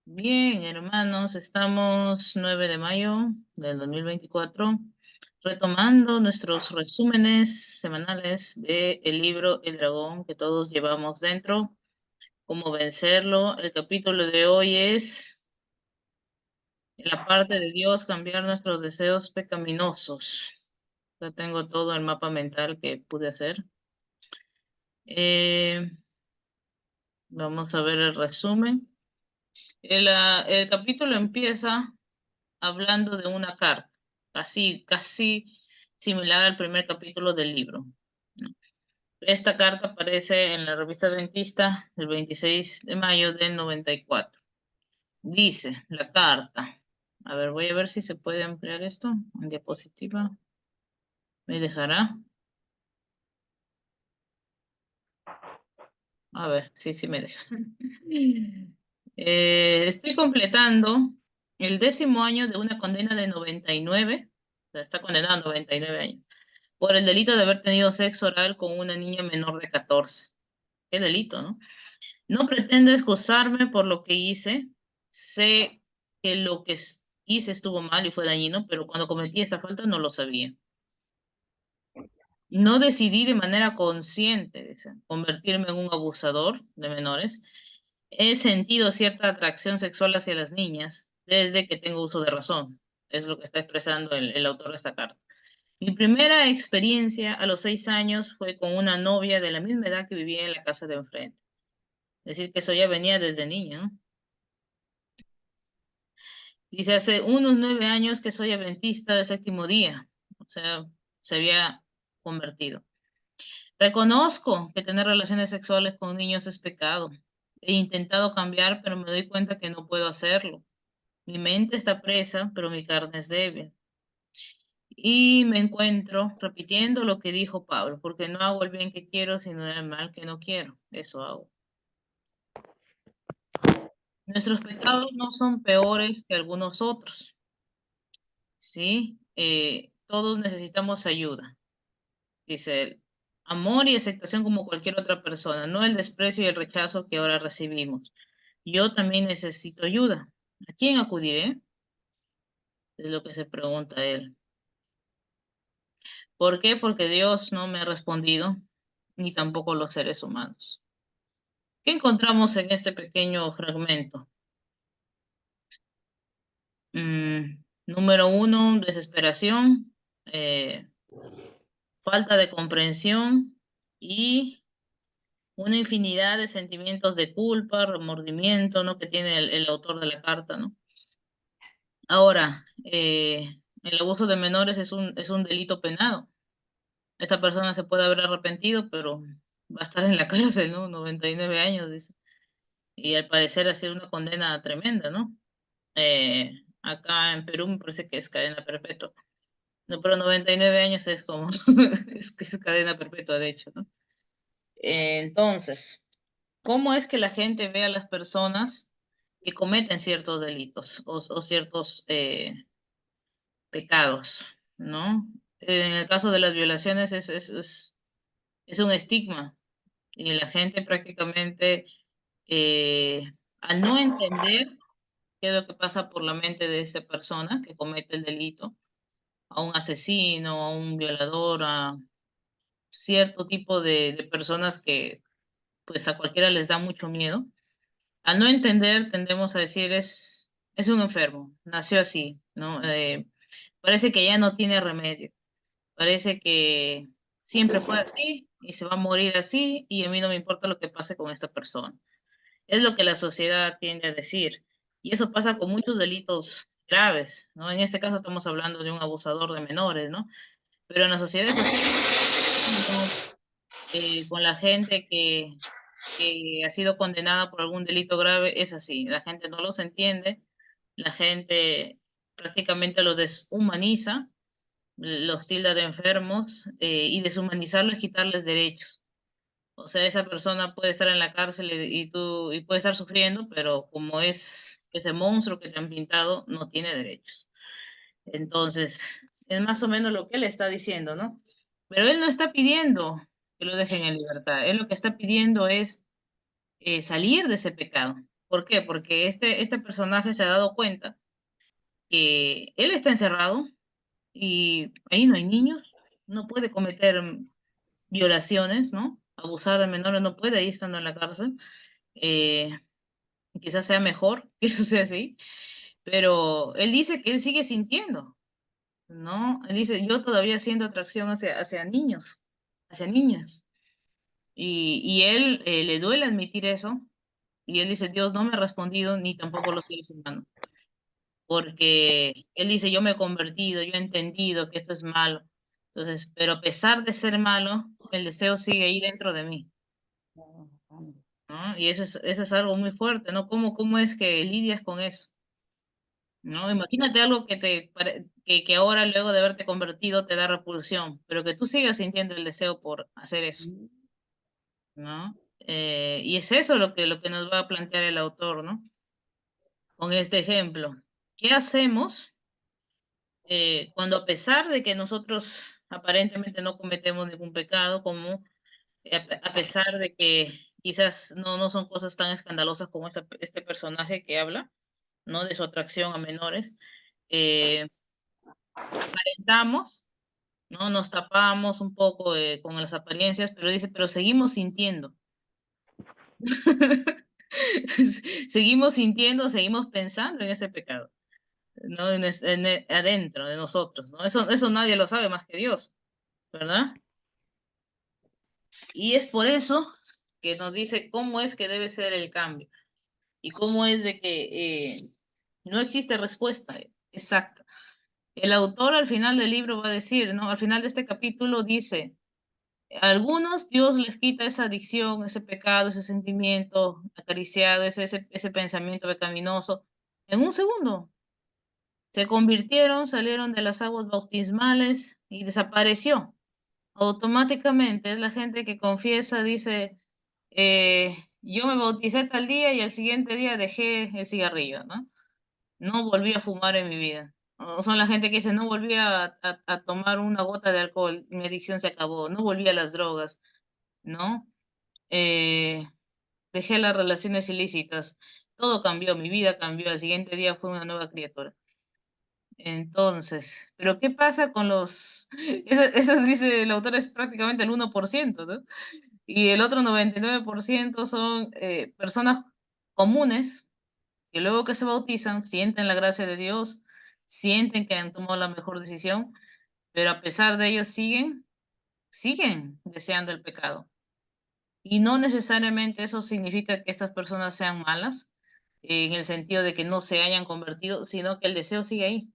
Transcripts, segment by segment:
Bien, hermanos, estamos 9 de mayo del 2024, retomando nuestros resúmenes semanales del libro El Dragón que todos llevamos dentro, cómo vencerlo. El capítulo de hoy es en la parte de Dios, cambiar nuestros deseos pecaminosos. Ya tengo todo el mapa mental que pude hacer. Eh, Vamos a ver el resumen. El capítulo empieza hablando de una carta, casi similar al primer capítulo del libro, ¿no? Esta carta aparece en la revista Adventista el 26 de mayo del 94. Dice la carta, a ver, voy a ver si se puede ampliar esto en diapositiva. ¿Me dejará? A ver, sí me deja. Estoy completando el 10º año de una condena de 99, o sea, está condenado a 99 años por el delito de haber tenido sexo oral con una niña menor de 14. Qué delito, ¿no? No pretendo excusarme por lo que hice. Sé que lo que hice estuvo mal y fue dañino, pero cuando cometí esta falta no lo sabía. No decidí de manera consciente, dice, convertirme en un abusador de menores. He sentido cierta atracción sexual hacia las niñas desde que tengo uso de razón. Es lo que está expresando el autor de esta carta. Mi primera experiencia a los 6 años fue con una novia de la misma edad que vivía en la casa de enfrente. Es decir, que eso ya venía desde niño, ¿no? Dice, hace unos 9 años que soy adventista del séptimo día. O sea, se había convertido. Reconozco que tener relaciones sexuales con niños es pecado. He intentado cambiar, pero me doy cuenta que no puedo hacerlo. Mi mente está presa, pero mi carne es débil. Y me encuentro repitiendo lo que dijo Pablo, porque no hago el bien que quiero, sino el mal que no quiero. Eso hago. Nuestros pecados no son peores que algunos otros, ¿sí? Todos necesitamos ayuda, dice él. Amor y aceptación como cualquier otra persona, no el desprecio y el rechazo que ahora recibimos. Yo también necesito ayuda. ¿A quién acudiré? Es lo que se pregunta él. ¿Por qué? Porque Dios no me ha respondido, ni tampoco los seres humanos. ¿Qué encontramos en este pequeño fragmento? Número uno, desesperación, eh, falta de comprensión y una infinidad de sentimientos de culpa, remordimiento, ¿no? Que tiene el autor de la carta, ¿no? Ahora, el abuso de menores es un delito penado. Esta persona se puede haber arrepentido, pero va a estar en la cárcel, ¿no? 99 años, dice. Y al parecer ha sido una condena tremenda, ¿no? Acá en Perú me parece que es cadena perpetua. No, pero 99 años es como, es que es cadena perpetua, de hecho, ¿no? Entonces, ¿cómo es que la gente ve a las personas que cometen ciertos delitos o ciertos pecados, ¿no? En el caso de las violaciones es un estigma y la gente prácticamente, eh, al no entender qué es lo que pasa por la mente de esta persona que comete el delito, a un asesino, a un violador, a cierto tipo de personas que pues a cualquiera les da mucho miedo. Al no entender, tendemos a decir es un enfermo, nació así, ¿no? Parece que ya no tiene remedio, parece que siempre fue así y se va a morir así y a mí no me importa lo que pase con esta persona. Es lo que la sociedad tiende a decir. Y eso pasa con muchos delitos graves, ¿no? En este caso estamos hablando de un abusador de menores, ¿no? Pero en la sociedad es así, ¿no? Con la gente que ha sido condenada por algún delito grave, es así. La gente no los entiende, la gente prácticamente los deshumaniza, los tilda de enfermos, y deshumanizarlos es quitarles derechos. O sea, esa persona puede estar en la cárcel y puede estar sufriendo, pero como es ese monstruo que te han pintado, no tiene derechos. Entonces, es más o menos lo que él está diciendo, ¿no? Pero él no está pidiendo que lo dejen en libertad. Él lo que está pidiendo es salir de ese pecado. ¿Por qué? Porque este personaje se ha dado cuenta que él está encerrado y ahí no hay niños, no puede cometer violaciones, ¿no? Abusar de menores no puede ahí estando en la cárcel. Eh, Quizás sea mejor que eso sea así, pero él dice que él sigue sintiendo, ¿no? Él dice, yo todavía siento atracción hacia niños, hacia niñas. Y él le duele admitir eso, y él dice, Dios no me ha respondido, ni tampoco los seres humanos, porque él dice, yo me he convertido, yo he entendido que esto es malo. Entonces, pero a pesar de ser malo, el deseo sigue ahí dentro de mí, ¿no? Y eso es algo muy fuerte, ¿no? ¿Cómo es que lidias con eso? ¿No? Imagínate algo que ahora, luego de haberte convertido, te da repulsión, pero que tú sigas sintiendo el deseo por hacer eso, ¿no? Y es eso lo que nos va a plantear el autor, ¿no? Con este ejemplo. ¿Qué hacemos cuando, a pesar de que nosotros aparentemente no cometemos ningún pecado, como a pesar de que quizás no son cosas tan escandalosas como este personaje que habla, ¿no? De su atracción a menores, eh, aparentamos, ¿no? Nos tapamos un poco con las apariencias, pero dice, pero seguimos sintiendo. Seguimos sintiendo, seguimos pensando en ese pecado, ¿no? Adentro de nosotros, ¿no? Eso nadie lo sabe más que Dios, ¿verdad? Y es por eso que nos dice cómo es que debe ser el cambio y cómo es de que no existe respuesta exacta. El autor al final del libro va a decir, ¿no? Al final de este capítulo dice, a algunos Dios les quita esa adicción, ese pecado, ese sentimiento acariciado, ese pensamiento pecaminoso, en un segundo. Se convirtieron, salieron de las aguas bautismales y desapareció. Automáticamente es la gente que confiesa, dice, yo me bauticé tal día y al siguiente día dejé el cigarrillo, ¿no? No volví a fumar en mi vida. O son la gente que dice, no volví a tomar una gota de alcohol, mi adicción se acabó, no volví a las drogas, ¿no? Eh, Dejé las relaciones ilícitas, todo cambió, mi vida cambió, al siguiente día fue una nueva criatura. Entonces, pero ¿qué pasa con los, eso dice el autor es prácticamente el 1%, ¿no? Y el otro 99% son personas comunes que luego que se bautizan sienten la gracia de Dios, sienten que han tomado la mejor decisión, pero a pesar de ello siguen deseando el pecado. Y no necesariamente eso significa que estas personas sean malas, en el sentido de que no se hayan convertido, sino que el deseo sigue ahí.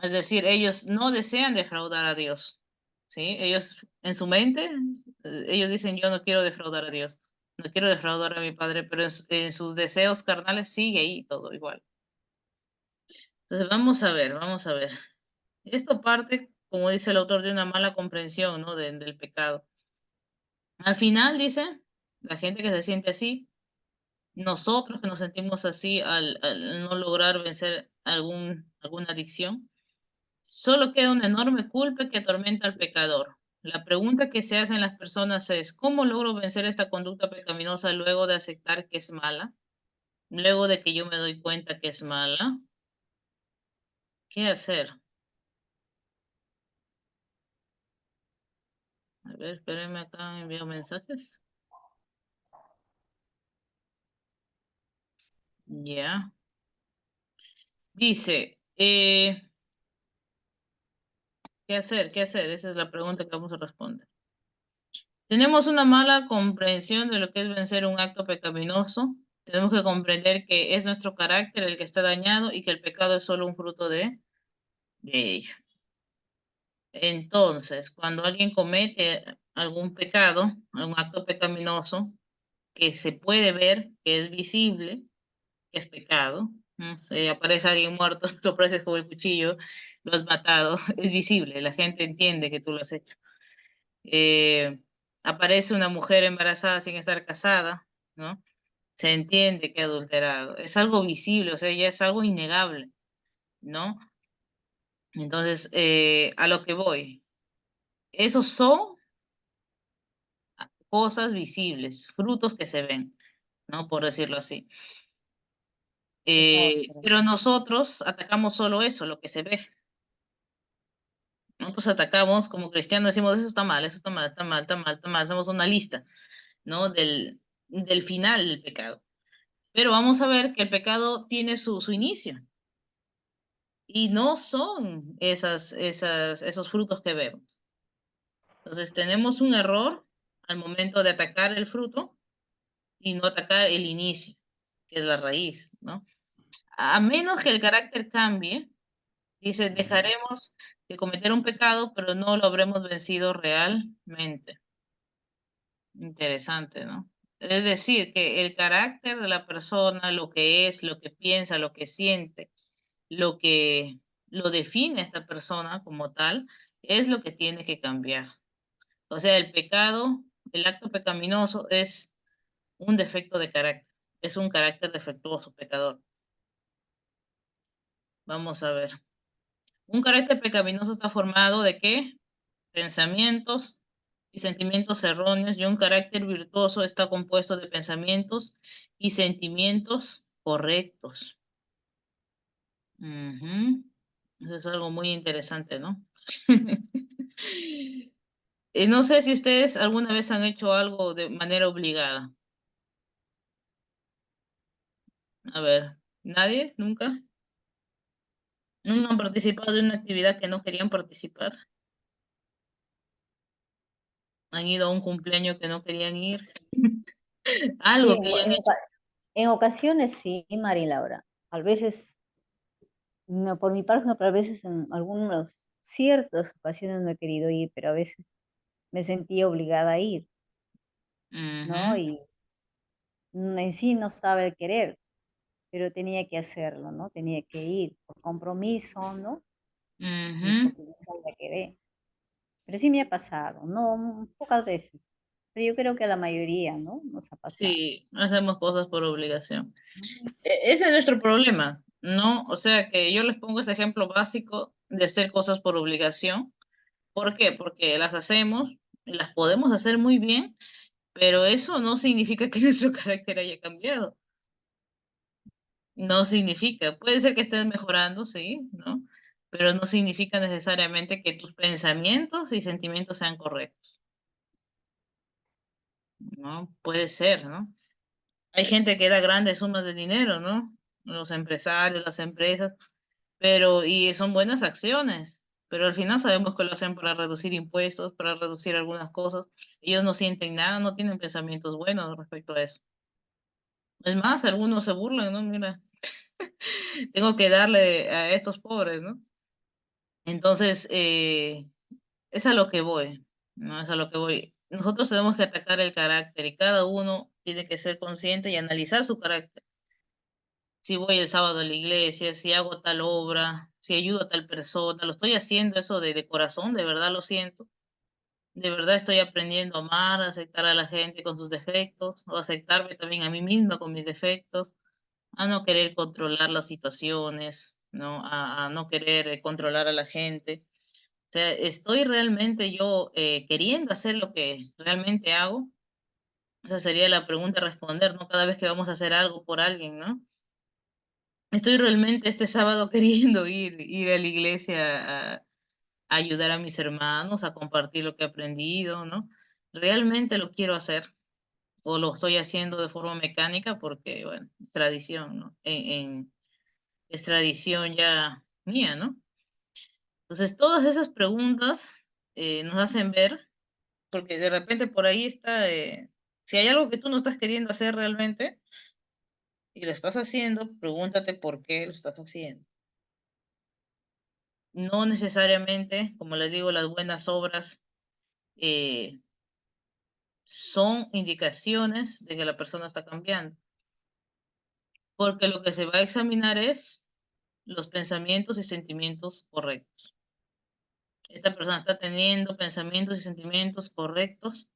Es decir, ellos no desean defraudar a Dios, ¿sí? Ellos en su mente, ellos dicen, yo no quiero defraudar a Dios, no quiero defraudar a mi padre, pero en sus deseos carnales sigue ahí todo igual. Entonces, vamos a ver. Esto parte, como dice el autor, de una mala comprensión, ¿no? Del pecado. Al final, dice, la gente que se siente así, nosotros que nos sentimos así al no lograr vencer alguna adicción, solo queda una enorme culpa que atormenta al pecador. La pregunta que se hacen las personas es, ¿cómo logro vencer esta conducta pecaminosa luego de aceptar que es mala? Luego de que yo me doy cuenta que es mala, ¿qué hacer? A ver, espérenme acá, envío mensajes. Ya. Dice, ¿qué hacer? ¿Qué hacer? Esa es la pregunta que vamos a responder. Tenemos una mala comprensión de lo que es vencer un acto pecaminoso. Tenemos que comprender que es nuestro carácter el que está dañado y que el pecado es solo un fruto de ello. Entonces, cuando alguien comete algún pecado, algún acto pecaminoso, que se puede ver, que es visible, que es pecado, ¿no? Se aparece alguien muerto, tú apareces con el cuchillo, lo has matado, es visible, la gente entiende que tú lo has hecho. Eh, Aparece una mujer embarazada sin estar casada, ¿no? Se entiende que ha adulterado. Es algo visible, o sea, ya es algo innegable, ¿no? Entonces, a lo que voy, esos son cosas visibles, frutos que se ven. ¿no? Por decirlo así. Exacto. Pero nosotros atacamos solo eso, lo que se ve. Nosotros atacamos, como cristianos decimos, eso está mal, eso está mal, está mal, está mal, está mal. Hacemos una lista, ¿no? Del final del pecado. Pero vamos a ver que el pecado tiene su inicio y no son esos frutos que vemos. Entonces tenemos un error al momento de atacar el fruto y no atacar el inicio, que es la raíz, ¿no? A menos que el carácter cambie, dice, dejaremos de cometer un pecado, pero no lo habremos vencido realmente. Interesante, ¿no? Es decir, que el carácter de la persona, lo que es, lo que piensa, lo que siente, lo que lo define a esta persona como tal, es lo que tiene que cambiar. O sea, el pecado, el acto pecaminoso es un defecto de carácter, es un carácter defectuoso, pecador. Vamos a ver. Un carácter pecaminoso está formado ¿de qué? Pensamientos y sentimientos erróneos, y un carácter virtuoso está compuesto de pensamientos y sentimientos correctos. Ujú. Eso es algo muy interesante, ¿no? No sé si ustedes alguna vez han hecho algo de manera obligada. A ver, ¿nadie? ¿Nunca? ¿Nunca han participado de una actividad que no querían participar? ¿Han ido a un cumpleaños que no querían ir? Sí, Algo que hayan hecho. en ocasiones sí, María Laura. A veces, no por mi parte, no, pero a veces en algunas ciertas ocasiones no he querido ir, pero a veces me sentí obligada a ir, ¿no? Ujú, Y en sí no estaba el querer, pero tenía que hacerlo, ¿no? Tenía que ir por compromiso, ¿no? Y ujú. porque no sabía querer. Pero sí me ha pasado, no pocas veces, pero yo creo que a la mayoría, ¿no? Nos ha pasado. Sí, hacemos cosas por obligación. ¿No? Ese es nuestro problema, ¿no? O sea que yo les pongo ese ejemplo básico de hacer cosas por obligación. ¿Por qué? Porque las hacemos, y las podemos hacer muy bien, pero eso no significa que nuestro carácter haya cambiado. No significa, puede ser que estés mejorando, sí, ¿no? Pero no significa necesariamente que tus pensamientos y sentimientos sean correctos, ¿no? Puede ser, ¿no? Hay gente que da grandes sumas de dinero, ¿no? Los empresarios, las empresas, pero, y son buenas acciones, pero al final sabemos que lo hacen para reducir impuestos, para reducir algunas cosas. Ellos no sienten nada, no tienen pensamientos buenos respecto a eso. Es más, algunos se burlan, ¿no? Mira, tengo que darle a estos pobres, ¿no? Entonces, es a lo que voy, ¿no? Es a lo que voy. Nosotros tenemos que atacar el carácter y cada uno tiene que ser consciente y analizar su carácter. Si voy el sábado a la iglesia, si hago tal obra, si ayudo a tal persona, lo estoy haciendo eso de corazón, de verdad lo siento. De verdad estoy aprendiendo a amar, a aceptar a la gente con sus defectos, o aceptarme también a mí misma con mis defectos, a no querer controlar las situaciones, ¿no? A no querer controlar a la gente. O sea, ¿estoy realmente yo queriendo hacer lo que realmente hago? Esa sería la pregunta a responder, ¿no? Cada vez que vamos a hacer algo por alguien, ¿no? Estoy realmente este sábado queriendo ir a la iglesia a ayudar a mis hermanos, a compartir lo que he aprendido, ¿no? ¿Realmente lo quiero hacer o lo estoy haciendo de forma mecánica porque, bueno, es tradición, ¿no? Es tradición ya mía, ¿no? Entonces, todas esas preguntas nos hacen ver, porque de repente por ahí está, si hay algo que tú no estás queriendo hacer realmente y lo estás haciendo, pregúntate por qué lo estás haciendo. No necesariamente, como les digo, las buenas obras eh, son indicaciones de que la persona está cambiando, porque lo que se va a examinar es los pensamientos y sentimientos correctos. ¿Esta persona está teniendo pensamientos y sentimientos correctos?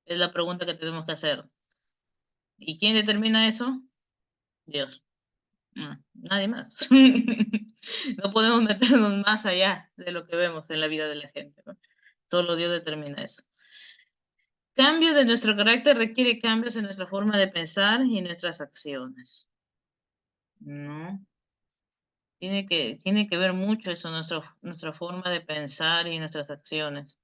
Es la pregunta que tenemos que hacer. ¿Y quién determina eso? Dios. No, nadie más. No podemos meternos más allá de lo que vemos en la vida de la gente, ¿no? Solo Dios determina eso. cambio de nuestro carácter requiere cambios en nuestra forma de pensar y en nuestras acciones, ¿no? Tiene que ver mucho eso, nuestra forma de pensar y nuestras acciones.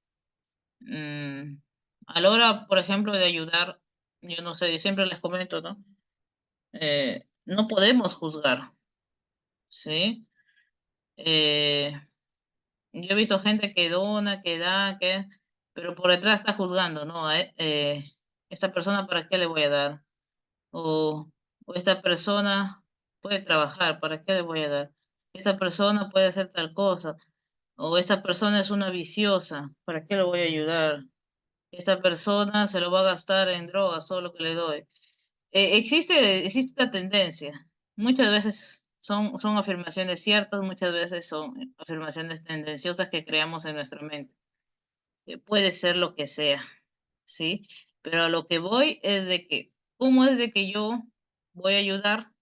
Mm, a la hora, por ejemplo, de ayudar, yo no sé, yo siempre les comento, ¿no? No podemos juzgar, ¿sí? Eh, yo he visto gente que dona, que da, pero por detrás está juzgando, ¿no? Esta persona, ¿para qué le voy a dar? O, o esta persona puede trabajar, ¿para qué le voy a dar? Esta persona puede hacer tal cosa. O esta persona es una viciosa, ¿para qué le voy a ayudar? Esta persona se lo va a gastar en drogas, todo lo que le doy. Existe esta tendencia. Muchas veces son afirmaciones ciertas, muchas veces son afirmaciones tendenciosas que creamos en nuestra mente. Puede ser lo que sea, ¿sí? Pero a lo que voy es de que, ¿cómo es de que yo voy a ayudar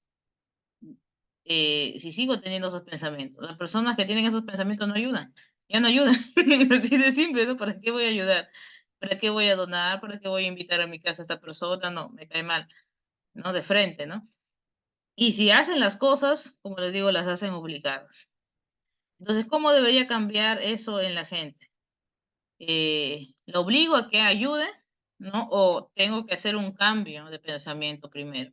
si sigo teniendo esos pensamientos? Las personas que tienen esos pensamientos no ayudan, ya no ayudan. Así de simple, ¿no? ¿Para qué voy a ayudar? ¿Para qué voy a donar? ¿Para qué voy a invitar a mi casa a esta persona? No, me cae mal, ¿no? De frente, ¿no? Y si hacen las cosas, como les digo, las hacen obligadas. Entonces, ¿cómo debería cambiar eso en la gente? ¿Lo obligo a que ayude? ¿No? ¿O tengo que hacer un cambio de pensamiento primero?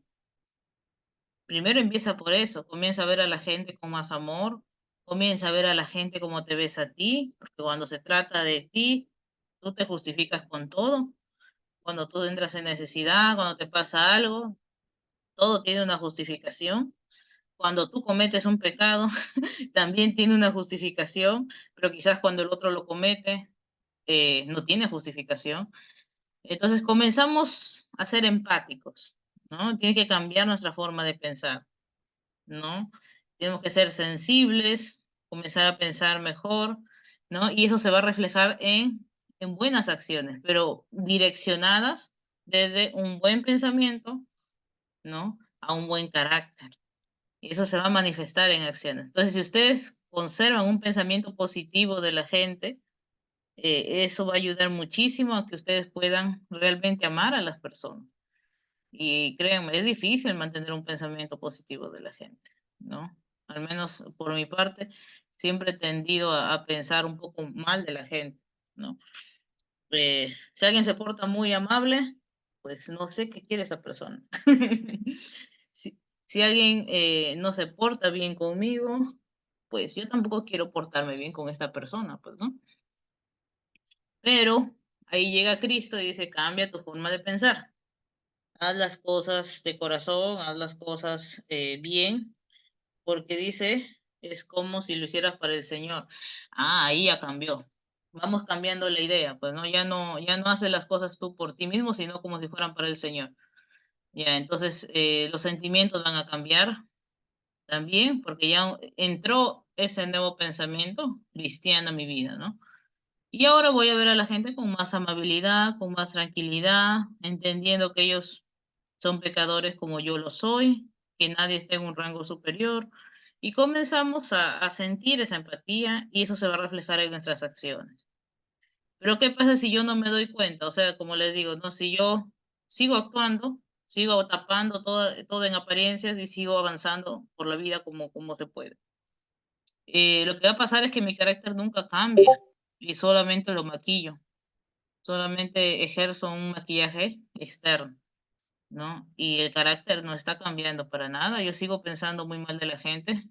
Primero empieza por eso, comienza a ver a la gente con más amor, comienza a ver a la gente como te ves a ti, porque cuando se trata de ti, tú te justificas con todo. Cuando tú entras en necesidad, cuando te pasa algo, todo tiene una justificación. Cuando tú cometes un pecado, también tiene una justificación, pero quizás cuando el otro lo comete, no tiene justificación. Entonces comenzamos a ser empáticos, ¿no? Tiene que cambiar nuestra forma de pensar, ¿no? Tenemos que ser sensibles, comenzar a pensar mejor, ¿no? Y eso se va a reflejar en buenas acciones, pero direccionadas desde un buen pensamiento, ¿no? A un buen carácter. Y eso se va a manifestar en acciones. Entonces, si ustedes conservan un pensamiento positivo de la gente, eso va a ayudar muchísimo a que ustedes puedan realmente amar a las personas. Y créanme, es difícil mantener un pensamiento positivo de la gente, ¿no? Al menos por mi parte, siempre he tendido a pensar un poco mal de la gente, ¿no? Si alguien se porta muy amable, pues no sé qué quiere esa persona. Si, si alguien no se porta bien conmigo, pues yo tampoco quiero portarme bien con esta persona, pues, ¿no? Pero ahí llega Cristo y dice, cambia tu forma de pensar. Haz las cosas de corazón, haz las cosas bien, porque dice, es como si lo hicieras para el Señor. Ah, ahí ya cambió. Vamos cambiando la idea, pues no, ya no haces las cosas tú por ti mismo, sino como si fueran para el Señor. Ya, entonces los sentimientos van a cambiar también, porque ya entró ese nuevo pensamiento cristiano a mi vida, ¿no? Y ahora voy a ver a la gente con más amabilidad, con más tranquilidad, entendiendo que ellos son pecadores como yo lo soy, que nadie está en un rango superior. Y comenzamos a sentir esa empatía y eso se va a reflejar en nuestras acciones. Pero ¿qué pasa si yo no me doy cuenta? O sea, como les digo, no, si yo sigo actuando, sigo tapando todo en apariencias y sigo avanzando por la vida como se puede. Lo que va a pasar es que mi carácter nunca cambia y solamente lo maquillo, solamente ejerzo un maquillaje externo, ¿no? Y el carácter no está cambiando para nada. Yo sigo pensando muy mal de la gente,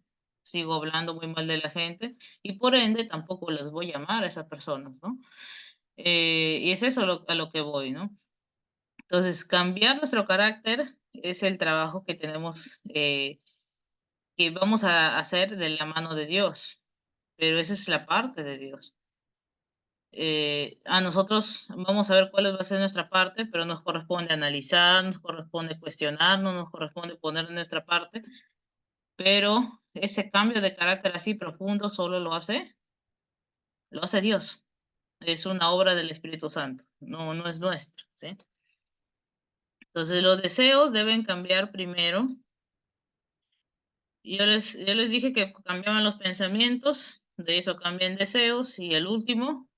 sigo hablando muy mal de la gente y por ende tampoco les voy a amar a esas personas, ¿no? Y es eso a lo que voy, ¿no? Entonces, cambiar nuestro carácter es el trabajo que tenemos, que vamos a hacer de la mano de Dios, pero esa es la parte de Dios. A nosotros vamos a ver cuál va a ser nuestra parte, pero nos corresponde analizar, nos corresponde cuestionarnos, nos corresponde poner nuestra parte, pero ese cambio de carácter así profundo solo lo hace Dios. Es una obra del Espíritu Santo, no es nuestro, ¿sí? Entonces los deseos deben cambiar primero. Yo les dije que cambiaban los pensamientos, de eso cambian deseos, y el último,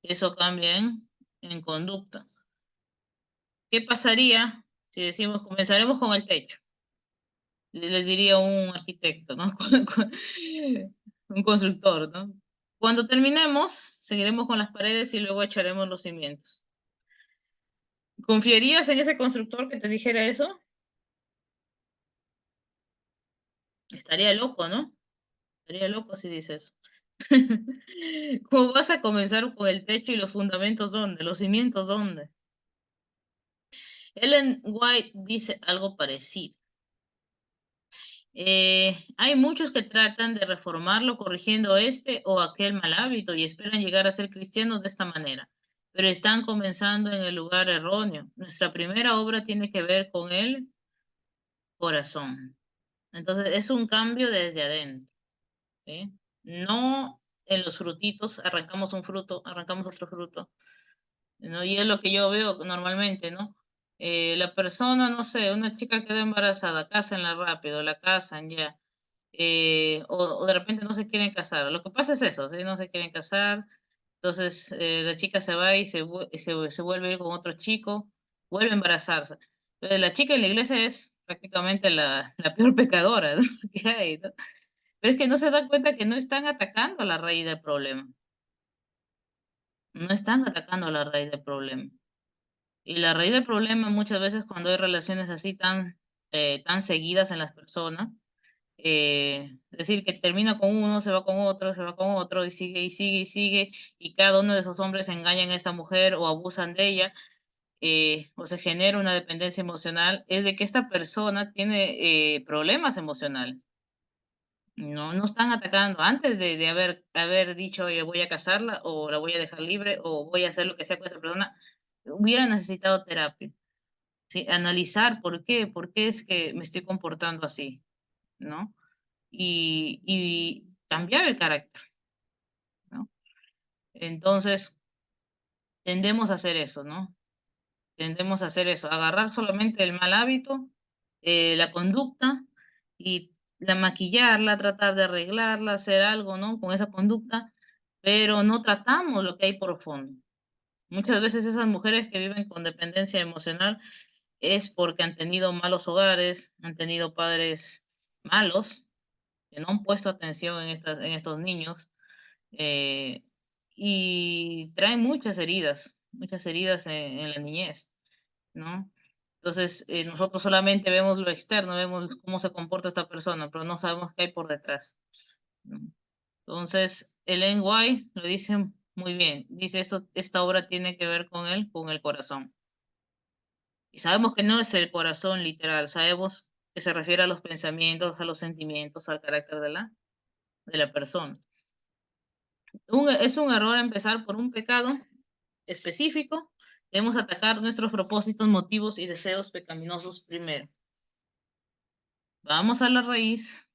eso cambia en conducta. ¿Qué pasaría si decimos comenzaremos con el techo? Les diría un arquitecto, ¿no? Un constructor, ¿no? Cuando terminemos, seguiremos con las paredes y luego echaremos los cimientos. ¿Confiarías en ese constructor que te dijera eso? Estaría loco, ¿no? Estaría loco si dice eso. ¿Cómo vas a comenzar con el techo y los fundamentos dónde? ¿Los cimientos dónde? Ellen White dice algo parecido. Hay muchos que tratan de reformarlo corrigiendo este o aquel mal hábito y esperan llegar a ser cristianos de esta manera, pero están comenzando en el lugar erróneo. Nuestra primera obra tiene que ver con el corazón. Entonces es un cambio desde adentro, ¿sí? No en los frutitos, arrancamos un fruto, arrancamos otro fruto, ¿no? Y es lo que yo veo normalmente, ¿no? La persona, no sé, una chica queda embarazada, cásenla rápido, la casan ya, o de repente no se quieren casar. Lo que pasa es eso, ¿sí? No se quieren casar, entonces la chica se va y se vuelve a ir con otro chico, vuelve a embarazarse. La chica en la iglesia es prácticamente la peor pecadora, ¿no? que hay, ¿no? Pero es que no se dan cuenta que no están atacando la raíz del problema, no están atacando la raíz del problema. Y la raíz del problema muchas veces cuando hay relaciones así tan seguidas en las personas, es decir, que termina con uno, se va con otro, se va con otro, y sigue, y sigue, y sigue, y cada uno de esos hombres engañan a esta mujer o abusan de ella, o se genera una dependencia emocional, es de que esta persona tiene problemas emocionales. No están atacando antes de haber dicho, oye, voy a casarla, o la voy a dejar libre, o voy a hacer lo que sea con esta persona, hubiera necesitado terapia. ¿Sí? Analizar por qué es que me estoy comportando así, ¿no? Y cambiar el carácter, ¿no? Entonces, tendemos a hacer eso, ¿no? Tendemos a hacer eso, agarrar solamente el mal hábito, la conducta y la maquillarla, tratar de arreglarla, hacer algo, ¿no? Con esa conducta, pero no tratamos lo que hay por fondo. Muchas veces esas mujeres que viven con dependencia emocional es porque han tenido malos hogares, han tenido padres malos, que no han puesto atención en estos niños, eh, y traen muchas heridas en la niñez, ¿no? Entonces, nosotros solamente vemos lo externo, vemos cómo se comporta esta persona, pero no sabemos qué hay por detrás, ¿no? Entonces, Ellen White lo dice muy bien, dice esta obra tiene que ver con el corazón. Y sabemos que no es el corazón literal, sabemos que se refiere a los pensamientos, a los sentimientos, al carácter de la persona. Es un error empezar por un pecado específico. Debemos atacar nuestros propósitos, motivos y deseos pecaminosos primero. Vamos a la raíz.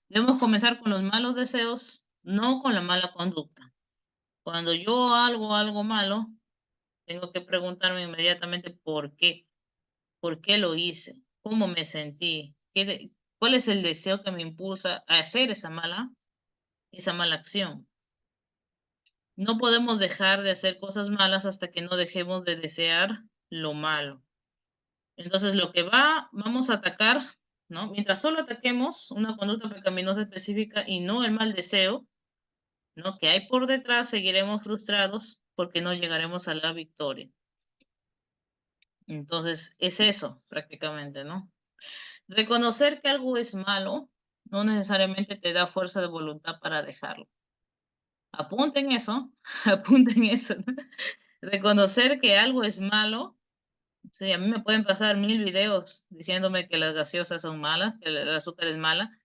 Debemos comenzar con los malos deseos, no con la mala conducta. Cuando yo hago algo malo, tengo que preguntarme inmediatamente por qué. ¿Por qué lo hice? ¿Cómo me sentí? ¿Cuál es el deseo que me impulsa a hacer esa mala acción? No podemos dejar de hacer cosas malas hasta que no dejemos de desear lo malo. Entonces, vamos a atacar, ¿no? Mientras solo ataquemos una conducta pecaminosa específica y no el mal deseo, ¿no? Que hay por detrás, seguiremos frustrados porque no llegaremos a la victoria. Entonces, es eso prácticamente, ¿no? Reconocer que algo es malo no necesariamente te da fuerza de voluntad para dejarlo. Apunten eso, apunten eso, ¿no? Reconocer que algo es malo. Sí, a mí me pueden pasar 1000 videos diciéndome que las gaseosas son malas, que el azúcar es mala,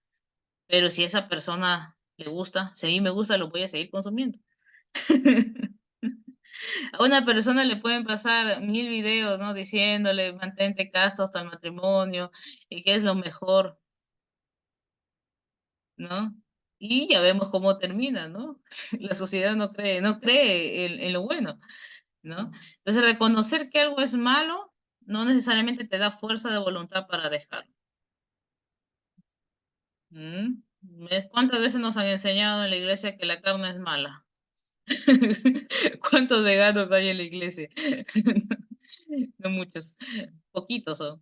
pero si a esa persona le gusta, si a mí me gusta, lo voy a seguir consumiendo. A una persona le pueden pasar 1000 videos, ¿no? Diciéndole, mantente casto hasta el matrimonio y que es lo mejor, ¿no? Y ya vemos cómo termina, ¿no? La sociedad no cree en lo bueno, ¿no? Entonces, reconocer que algo es malo no necesariamente te da fuerza de voluntad para dejarlo. ¿Cuántas veces nos han enseñado en la iglesia que la carne es mala? ¿Cuántos veganos hay en la iglesia? No muchos, poquitos son.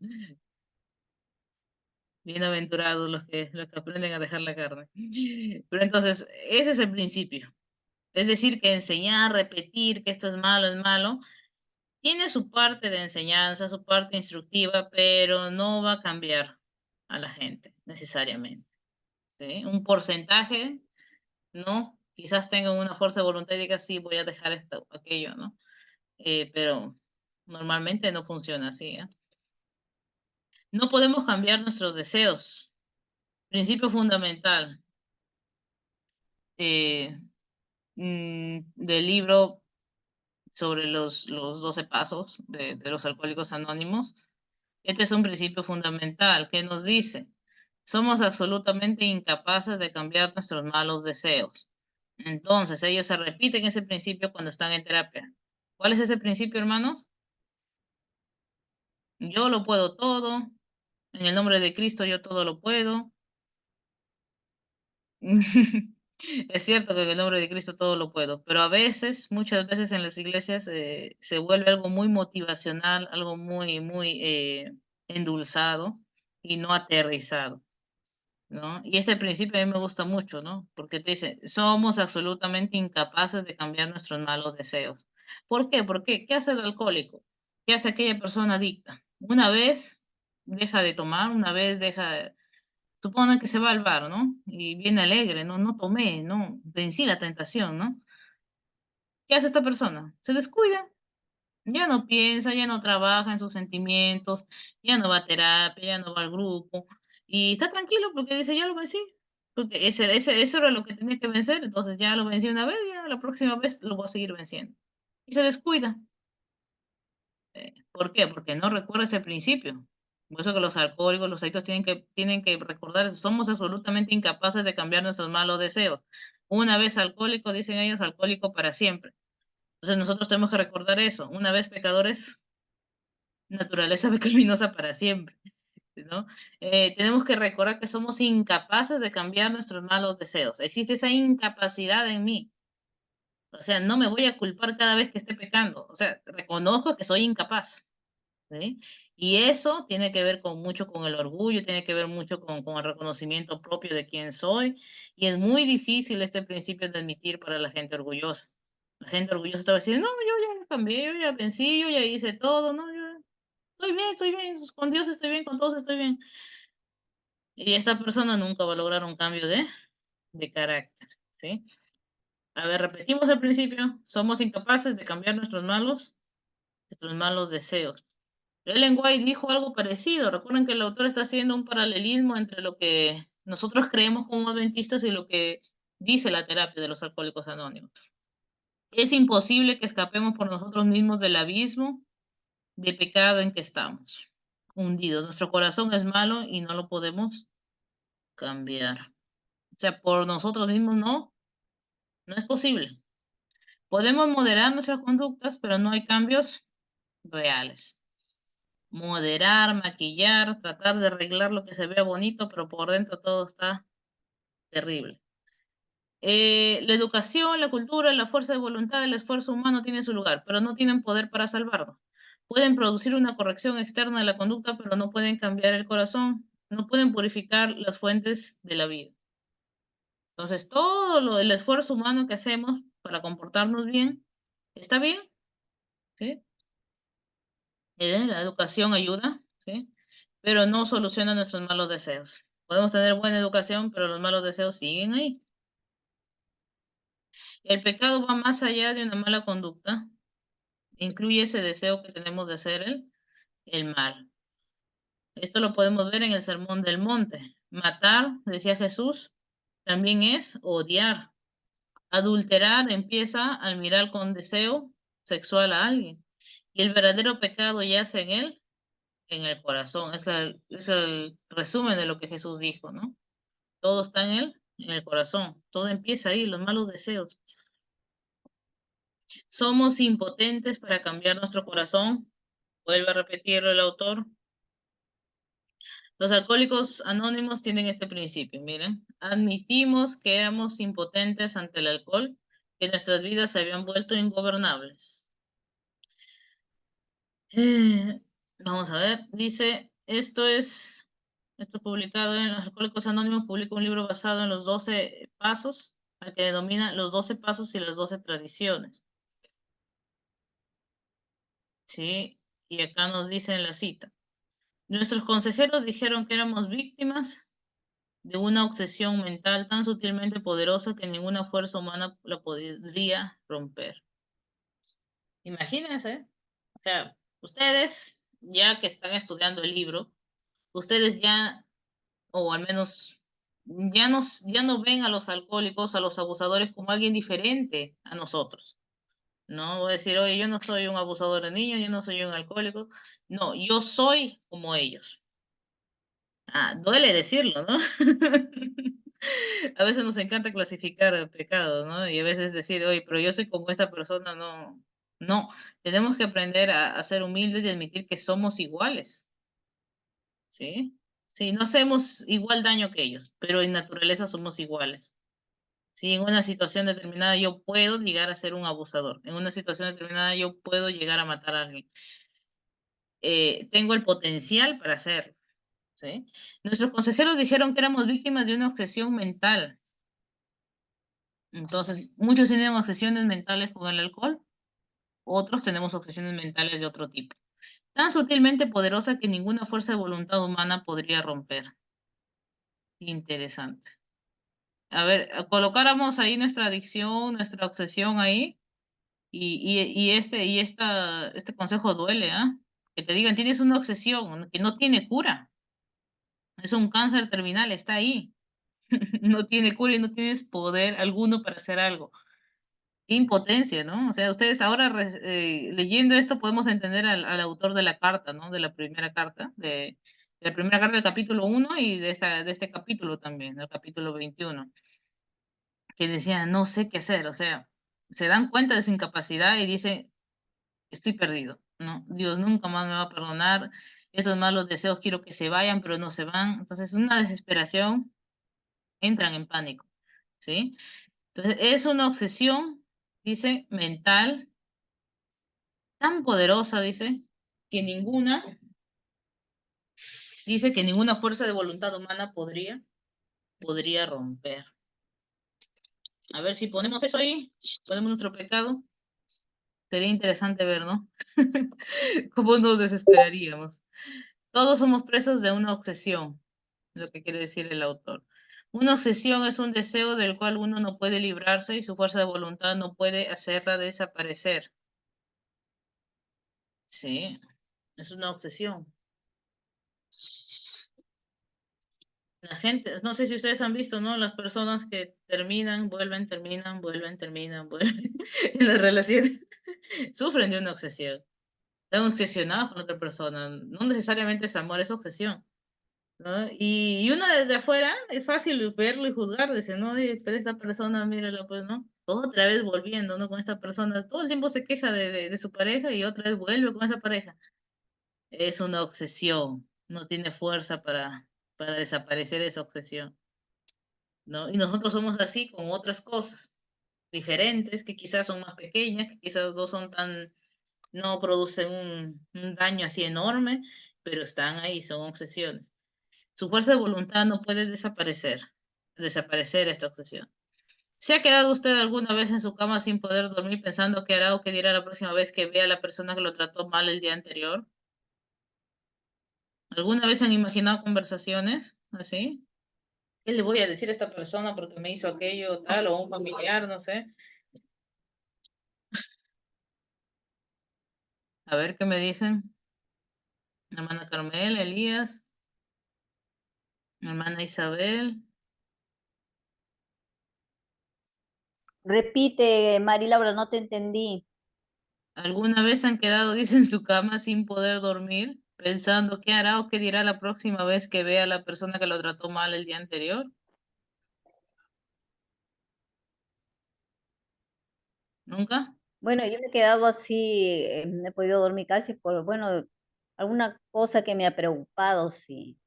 Bienaventurados los que aprenden a dejar la carne. Pero entonces, ese es el principio. Es decir, que enseñar, repetir que esto es malo, tiene su parte de enseñanza, su parte instructiva, pero no va a cambiar a la gente necesariamente. ¿Sí? Un porcentaje, ¿no? Quizás tengan una fuerza de voluntad y digan, sí, voy a dejar esto, aquello, ¿no? Pero normalmente no funciona así, ¿eh? No podemos cambiar nuestros deseos. Principio fundamental del libro sobre los 12 pasos de los alcohólicos anónimos. Este es un principio fundamental que nos dice, somos absolutamente incapaces de cambiar nuestros malos deseos. Entonces, ellos se repiten ese principio cuando están en terapia. ¿Cuál es ese principio, hermanos? Yo lo puedo todo, en el nombre de Cristo yo todo lo puedo. Es cierto que en el nombre de Cristo todo lo puedo, pero a veces, muchas veces en las iglesias se vuelve algo muy motivacional, algo muy endulzado y no aterrizado, ¿no? Y este principio a mí me gusta mucho, ¿no? Porque te dice, somos absolutamente incapaces de cambiar nuestros malos deseos. ¿Por qué? Porque ¿qué hace el alcohólico? ¿Qué hace aquella persona adicta? Una vez deja de tomar, una vez deja, supone que se va al bar, ¿no? Y viene alegre, ¿no? No tomé, ¿no? Vencí la tentación, ¿no? ¿Qué hace esta persona? Se descuida, ya no piensa, ya no trabaja en sus sentimientos, ya no va a terapia, ya no va al grupo, y está tranquilo porque dice, ya lo vencí, porque eso era lo que tenía que vencer, entonces ya lo vencí una vez, ya la próxima vez lo voy a seguir venciendo. Y se descuida. ¿Por qué? Porque no recuerda ese principio. Por eso que los alcohólicos, los adictos tienen que recordar, somos absolutamente incapaces de cambiar nuestros malos deseos. Una vez alcohólico, dicen ellos, alcohólico para siempre. Entonces nosotros tenemos que recordar eso. Una vez pecadores, naturaleza pecaminosa para siempre, ¿no? Tenemos que recordar que somos incapaces de cambiar nuestros malos deseos. Existe esa incapacidad en mí. O sea, no me voy a culpar cada vez que esté pecando. O sea, reconozco que soy incapaz. ¿Sí? Y eso tiene que ver con mucho con el orgullo, tiene que ver mucho con el reconocimiento propio de quién soy. Y es muy difícil este principio de admitir para la gente orgullosa. La gente orgullosa te va a decir, no, yo ya cambié, yo ya vencí, yo ya hice todo, no, yo estoy bien, con Dios estoy bien, con todos estoy bien. Y esta persona nunca va a lograr un cambio de carácter, ¿sí? A ver, repetimos el principio, somos incapaces de cambiar nuestros malos deseos. Ellen White dijo algo parecido. Recuerden que el autor está haciendo un paralelismo entre lo que nosotros creemos como adventistas y lo que dice la terapia de los alcohólicos anónimos. Es imposible que escapemos por nosotros mismos del abismo de pecado en que estamos hundidos. Nuestro corazón es malo y no lo podemos cambiar. O sea, por nosotros mismos no es posible. Podemos moderar nuestras conductas, pero no hay cambios reales. Moderar, maquillar, tratar de arreglar lo que se vea bonito, pero por dentro todo está terrible. La educación, la cultura, la fuerza de voluntad, el esfuerzo humano tienen su lugar, pero no tienen poder para salvarnos. Pueden producir una corrección externa de la conducta, pero no pueden cambiar el corazón, no pueden purificar las fuentes de la vida. Entonces, el esfuerzo humano que hacemos para comportarnos bien, está bien, ¿sí? La educación ayuda, ¿sí? Pero no soluciona nuestros malos deseos. Podemos tener buena educación, pero los malos deseos siguen ahí. El pecado va más allá de una mala conducta. Incluye ese deseo que tenemos de hacer el mal. Esto lo podemos ver en el Sermón del Monte. Matar, decía Jesús, también es odiar. Adulterar empieza al mirar con deseo sexual a alguien. Y el verdadero pecado yace en él, en el corazón. Es el resumen de lo que Jesús dijo, ¿no? Todo está en el corazón. Todo empieza ahí, los malos deseos. Somos impotentes para cambiar nuestro corazón. Vuelve a repetirlo el autor. Los alcohólicos anónimos tienen este principio, miren. Admitimos que éramos impotentes ante el alcohol, que nuestras vidas se habían vuelto ingobernables. Eh, Vamos a ver, dice, esto es publicado en los Alcohólicos Anónimos, publica un libro basado en los 12 pasos, al que denomina los 12 pasos y las 12 tradiciones, ¿sí? Y acá nos dice en la cita, nuestros consejeros dijeron que éramos víctimas de una obsesión mental tan sutilmente poderosa que ninguna fuerza humana la podría romper. Imagínense, o sea, ustedes, ya que están estudiando el libro, ustedes ya, o al menos ya no ven a los alcohólicos, a los abusadores como alguien diferente a nosotros. No voy a decir, oye, yo no soy un abusador de niños, yo no soy un alcohólico. No, yo soy como ellos. Ah, duele decirlo, ¿no? A veces nos encanta clasificar pecados, ¿no? Y a veces decir, oye, pero yo soy como esta persona, no. No, tenemos que aprender a ser humildes y admitir que somos iguales, ¿sí? Sí, no hacemos igual daño que ellos, pero en naturaleza somos iguales. Si en una situación determinada yo puedo llegar a ser un abusador, en una situación determinada yo puedo llegar a matar a alguien, tengo el potencial para hacerlo, ¿sí? Nuestros consejeros dijeron que éramos víctimas de una obsesión mental. Entonces, muchos tienen obsesiones mentales con el alcohol, otros tenemos obsesiones mentales de otro tipo, tan sutilmente poderosa que ninguna fuerza de voluntad humana podría romper. Interesante. A ver, colocáramos ahí nuestra adicción, nuestra obsesión ahí, este consejo duele, ¿ah? Que te digan, tienes una obsesión que no tiene cura, es un cáncer terminal, está ahí, no tiene cura y no tienes poder alguno para hacer algo. Qué impotencia, ¿no? O sea, ustedes ahora leyendo esto podemos entender al autor de la carta, ¿no? De la primera carta del capítulo 1 y de este capítulo también, del capítulo 21, que decía, no sé qué hacer, o sea, se dan cuenta de su incapacidad y dicen, estoy perdido, ¿no? Dios nunca más me va a perdonar, estos malos deseos quiero que se vayan, pero no se van. Entonces, una desesperación, entran en pánico, ¿sí? Entonces, es una obsesión, dice, mental, tan poderosa, dice que ninguna fuerza de voluntad humana podría romper. A ver si ponemos eso ahí, ponemos nuestro pecado, sería interesante ver, ¿no? Cómo nos desesperaríamos. Todos somos presos de una obsesión, lo que quiere decir el autor. Una obsesión es un deseo del cual uno no puede librarse y su fuerza de voluntad no puede hacerla desaparecer. Sí, es una obsesión. La gente, no sé si ustedes han visto, ¿no? Las personas que terminan, vuelven, terminan, vuelven, terminan, vuelven en las relaciones, sufren de una obsesión. Están obsesionados con otra persona. No necesariamente es amor, es obsesión. ¿No? Y uno desde afuera es fácil verlo y juzgar, dice, no, oye, pero esta persona, mírala, pues, ¿no? Otra vez volviendo, ¿no? Con esta persona, todo el tiempo se queja de su pareja y otra vez vuelve con esa pareja. Es una obsesión, no tiene fuerza para desaparecer esa obsesión, ¿no? Y nosotros somos así con otras cosas diferentes, que quizás son más pequeñas, que quizás no son tan, no producen un daño así enorme, pero están ahí, son obsesiones. Su fuerza de voluntad no puede desaparecer esta obsesión. ¿Se ha quedado usted alguna vez en su cama sin poder dormir pensando qué hará o qué dirá la próxima vez que vea a la persona que lo trató mal el día anterior? ¿Alguna vez han imaginado conversaciones así? ¿Qué le voy a decir a esta persona porque me hizo aquello tal o un familiar, no sé? A ver qué me dicen. Hermana Carmela, Elías, hermana Isabel. Repite, Mari Laura, no te entendí. ¿Alguna vez han quedado, dice, en su cama sin poder dormir, pensando qué hará o qué dirá la próxima vez que vea a la persona que lo trató mal el día anterior? ¿Nunca? Bueno, yo me he quedado así, no he podido dormir casi por, bueno, alguna cosa que me ha preocupado, sí.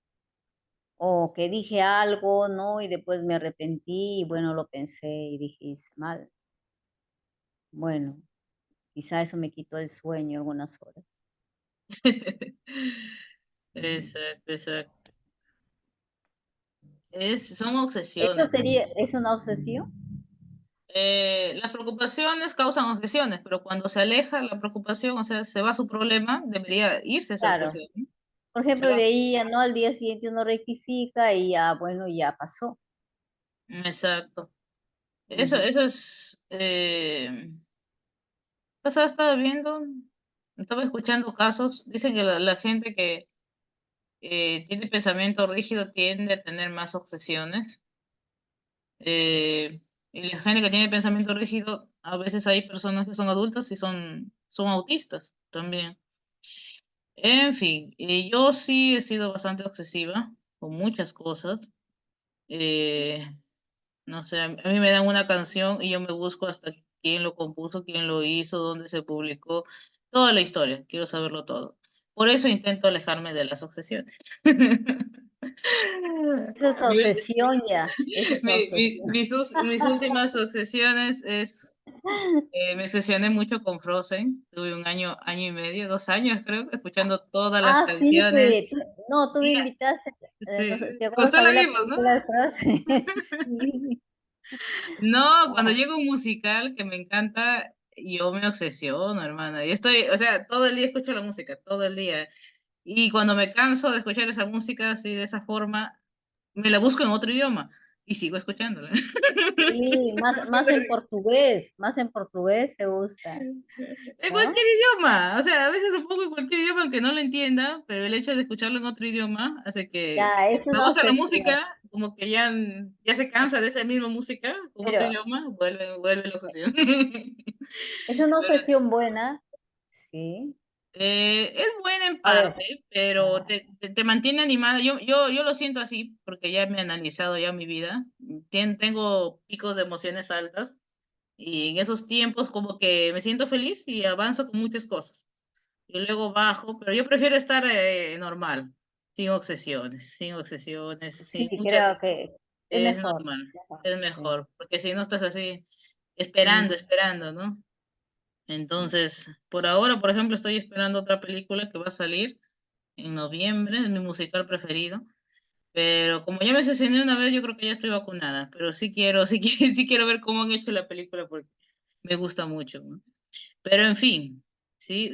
O que dije algo, ¿no? Y después me arrepentí y bueno, lo pensé y dije, hice mal. Bueno, quizá eso me quitó el sueño algunas horas. Exacto, exacto. Son ¿Eso obsesiones. sería, es una obsesión? Las preocupaciones causan obsesiones, pero cuando se aleja la preocupación, o sea, se va su problema, debería irse esa Claro. obsesión, ¿no? Por Se ejemplo, va. de ahí ya no al día siguiente uno rectifica y ya, bueno, ya pasó. Exacto. Eso, Ujú. eso es. Estaba viendo, estaba escuchando casos. Dicen que la gente que tiene pensamiento rígido tiende a tener más obsesiones. Y la gente que tiene pensamiento rígido, a veces hay personas que son adultas y son autistas también. En fin, yo sí he sido bastante obsesiva con muchas cosas. Eh, no sé, a mí me dan una canción y yo me busco hasta quién lo compuso, quién lo hizo, dónde se publicó, toda la historia, quiero saberlo todo. Por eso intento alejarme de las obsesiones. Eso es obsesión ya, eso es obsesión. Mis últimas obsesiones es, me obsesioné mucho con Frozen, tuve un año, año y medio, 2 años creo, escuchando todas las Ah, sí, canciones. no, tú me Tía, invitaste, no sí, sé, ¿te acuerdas justo a la ver la vimos, ¿no? película de Frozen? Sí. No, cuando Ah, llega un musical que me encanta, yo me obsesiono, hermana. Yo estoy, o sea, todo el día escucho la música, todo el día. Y cuando me canso de escuchar esa música así, de esa forma, me la busco en otro idioma y sigo escuchándola. sí, más en portugués te gusta, En ¿no? cualquier idioma, o sea, a veces lo pongo en cualquier idioma aunque no lo entienda, pero el hecho de escucharlo en otro idioma hace que Ya, eso es me gusta la obsesión, música, como que ya se cansa de esa misma música con otro pero idioma, vuelve la ocasión. es una obsesión buena, sí. Es buena en A ver, parte, pero ah, te mantiene animada. Yo lo siento así porque ya me he analizado ya mi vida. Tengo picos de emociones altas y en esos tiempos como que me siento feliz y avanzo con muchas cosas. Y luego bajo, pero yo prefiero estar normal, sin obsesiones, sí, sin muchas. creo que Es normal, mejor, es sí. mejor, porque si no estás así esperando, Ujú. esperando, ¿no? Entonces, por ahora, por ejemplo, estoy esperando otra película que va a salir en noviembre, es mi musical preferido, pero como ya me sesioné una vez, yo creo que ya estoy vacunada, pero sí quiero ver cómo han hecho la película porque me gusta mucho, ¿no? Pero en fin, sí,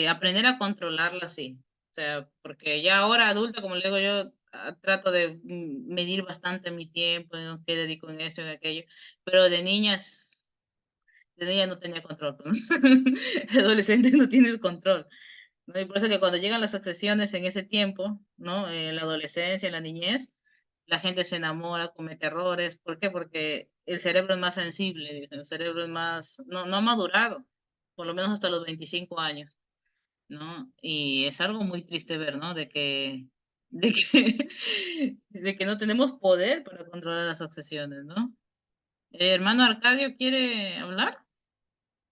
aprender a controlarla, sí. O sea, porque ya ahora adulta, como le digo yo, trato de medir bastante mi tiempo, en qué dedico en esto, en aquello, pero de niña no tenía control, ¿no? De adolescente no tienes control, ¿no? Y por eso que cuando llegan las obsesiones en ese tiempo, ¿no? En la adolescencia, en la niñez, la gente se enamora, comete errores. ¿Por qué? Porque el cerebro es más sensible, dicen, el cerebro es más, no ha madurado, por lo menos hasta los 25 años, ¿no? Y es algo muy triste ver, ¿no? De que, de que no tenemos poder para controlar las obsesiones, ¿no? Hermano Arcadio, ¿quiere hablar?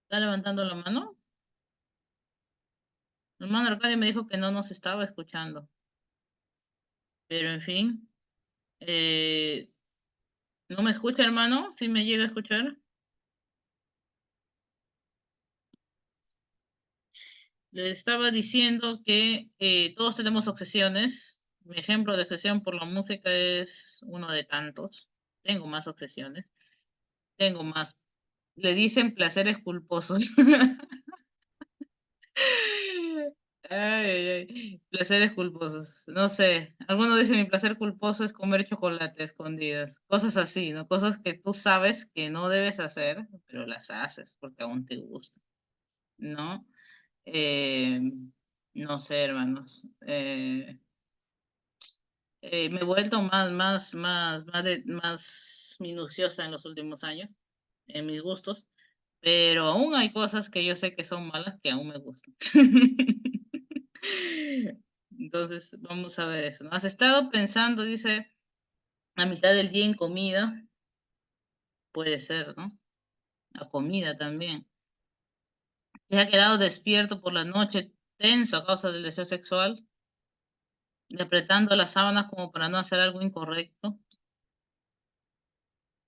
¿Está levantando la mano? Hermano Arcadio me dijo que no nos estaba escuchando, pero en fin, eh, ¿no me escucha, hermano? ¿Sí me llega a escuchar? Le estaba diciendo que todos tenemos obsesiones. Mi ejemplo de obsesión por la música es uno de tantos. Tengo más obsesiones, tengo más. Le dicen placeres culposos. Ay, ay, ay. Placeres culposos. No sé. Algunos dicen mi placer culposo es comer chocolate a escondidas. Cosas así, ¿no? Cosas que tú sabes que no debes hacer, pero las haces porque aún te gusta, ¿no? Eh, no sé, hermanos. Me he vuelto más minuciosa en los últimos años, en mis gustos, pero aún hay cosas que yo sé que son malas que aún me gustan. Entonces, vamos a ver eso, ¿no? ¿Has estado pensando, dice, a mitad del día en comida? Puede ser, ¿no? La comida también. ¿Te ha quedado despierto por la noche, tenso a causa del deseo sexual, y apretando las sábanas como para no hacer algo incorrecto?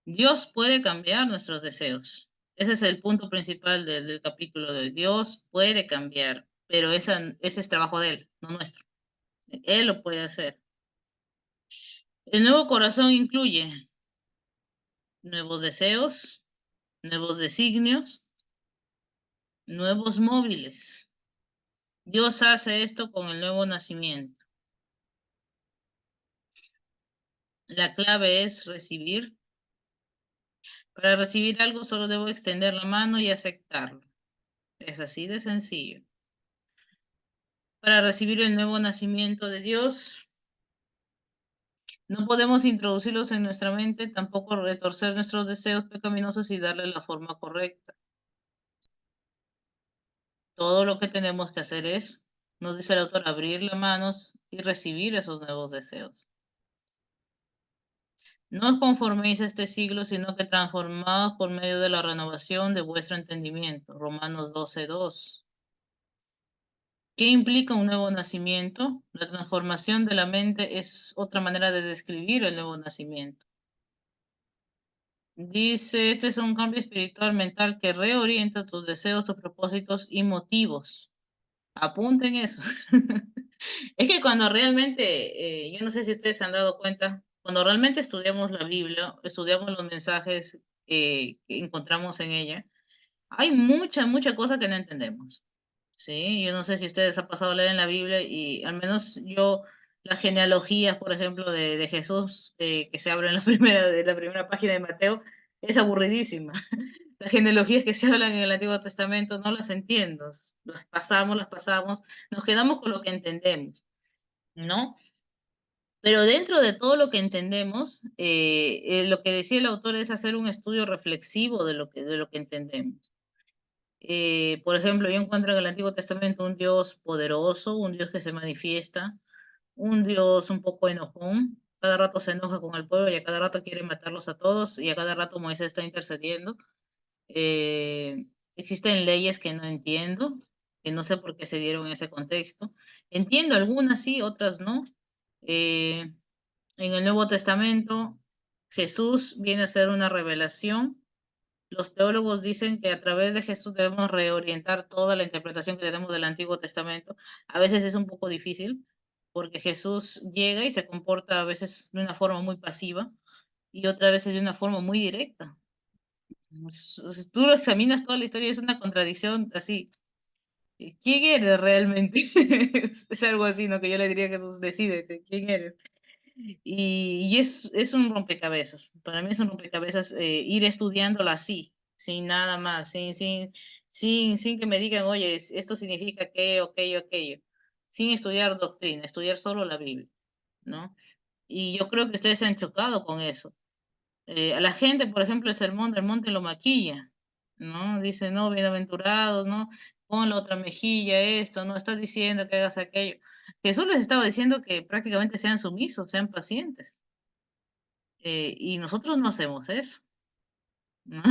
Dios puede cambiar nuestros deseos. Ese es el punto principal del capítulo de hoy. Dios puede cambiar. pero ese es trabajo de Él, no nuestro. Él lo puede hacer. El nuevo corazón incluye nuevos deseos, nuevos designios, nuevos móviles. Dios hace esto con el nuevo nacimiento. La clave es recibir. Para recibir algo solo debo extender la mano y aceptarlo. Es así de sencillo. Para recibir el nuevo nacimiento de Dios, no podemos introducirlos en nuestra mente, tampoco retorcer nuestros deseos pecaminosos y darle la forma correcta. Todo lo que tenemos que hacer es, nos dice el autor, abrir las manos y recibir esos nuevos deseos. No os conforméis a este siglo, sino que transformaos por medio de la renovación de vuestro entendimiento. Romanos 12:2. ¿Qué implica un nuevo nacimiento? La transformación de la mente es otra manera de describir el nuevo nacimiento. Dice, este es un cambio espiritual mental que reorienta tus deseos, tus propósitos y motivos. Apunten eso. Es que cuando realmente, yo no sé si ustedes se han dado cuenta, cuando realmente estudiamos la Biblia, estudiamos los mensajes que encontramos en ella, hay mucha cosa que no entendemos. Sí, yo no sé si ustedes han pasado a leer en la Biblia y al menos yo, las genealogías, por ejemplo, de Jesús, que se habla en de la primera página de Mateo, es aburridísima. Las genealogías que se hablan en el Antiguo Testamento no las entiendo. Las pasamos, nos quedamos con lo que entendemos, ¿no? Pero dentro de todo lo que entendemos, lo que decía el autor es hacer un estudio reflexivo de lo que entendemos. Por ejemplo, yo encuentro en el Antiguo Testamento un Dios poderoso, un Dios que se manifiesta, un Dios un poco enojón, cada rato se enoja con el pueblo y a cada rato quiere matarlos a todos y a cada rato Moisés está intercediendo. Eh, Existen leyes que no entiendo, que no sé por qué se dieron en ese contexto. Entiendo algunas sí, otras no. Eh, en el Nuevo Testamento, Jesús viene a ser una revelación. Los teólogos dicen que a través de Jesús debemos reorientar toda la interpretación que tenemos del Antiguo Testamento. A veces es un poco difícil porque Jesús llega y se comporta a veces de una forma muy pasiva y otras veces de una forma muy directa. Tú lo examinas toda la historia y es una contradicción así. ¿Quién eres realmente? Es algo así, ¿no? Que yo le diría a Jesús, decídete, ¿quién eres? Y es un rompecabezas. Para mí es un rompecabezas ir estudiándolo así, sin nada más, sin que me digan, oye, esto significa que, aquello. Sin estudiar doctrina, estudiar solo la Biblia, ¿no? Y yo creo que ustedes se han chocado con eso. A la gente, por ejemplo, el sermón del monte lo maquilla, ¿no? Dice, no, bienaventurado, ¿no? Pon la otra mejilla, esto, ¿no? Estás diciendo que hagas aquello. Jesús les estaba diciendo que prácticamente sean sumisos, sean pacientes. Y nosotros no hacemos eso, ¿no?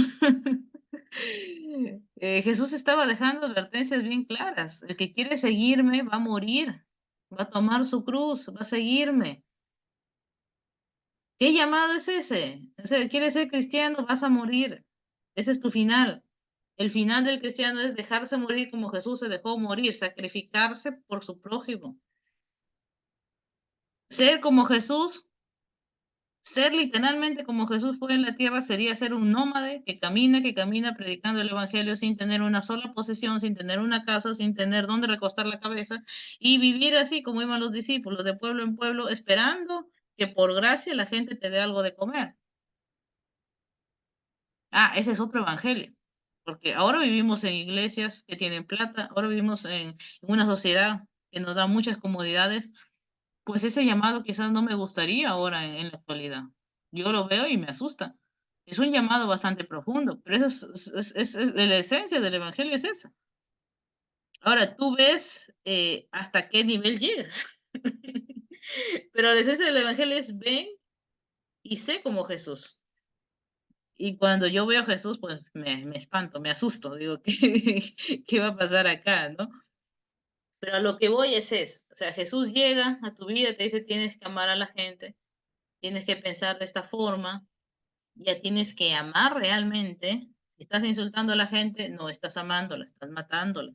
Jesús estaba dejando advertencias bien claras. El que quiere seguirme va a morir, va a tomar su cruz, va a seguirme. ¿Qué llamado es ese? O sea, ¿quieres ser cristiano? Vas a morir. Ese es tu final. El final del cristiano es dejarse morir como Jesús se dejó morir, sacrificarse por su prójimo. Ser como Jesús, ser literalmente como Jesús fue en la tierra sería ser un nómade que camina predicando el evangelio sin tener una sola posesión, sin tener una casa, sin tener dónde recostar la cabeza y vivir así como iban los discípulos, de pueblo en pueblo, esperando que por gracia la gente te dé algo de comer. Ah, ese es otro evangelio, porque ahora vivimos en iglesias que tienen plata, ahora vivimos en una sociedad que nos da muchas comodidades, pues ese llamado quizás no me gustaría ahora en la actualidad. Yo lo veo y me asusta. Es un llamado bastante profundo, pero eso es la esencia del evangelio es esa. Ahora tú ves hasta qué nivel llegas. Pero la esencia del evangelio es ven y sé como Jesús. Y cuando yo veo a Jesús, pues me espanto, me asusto, digo, ¿qué va a pasar acá, no? Pero a lo que voy es eso, o sea, Jesús llega a tu vida y te dice, tienes que amar a la gente, tienes que pensar de esta forma, ya tienes que amar realmente. Si estás insultando a la gente, no estás amándola, estás matándola.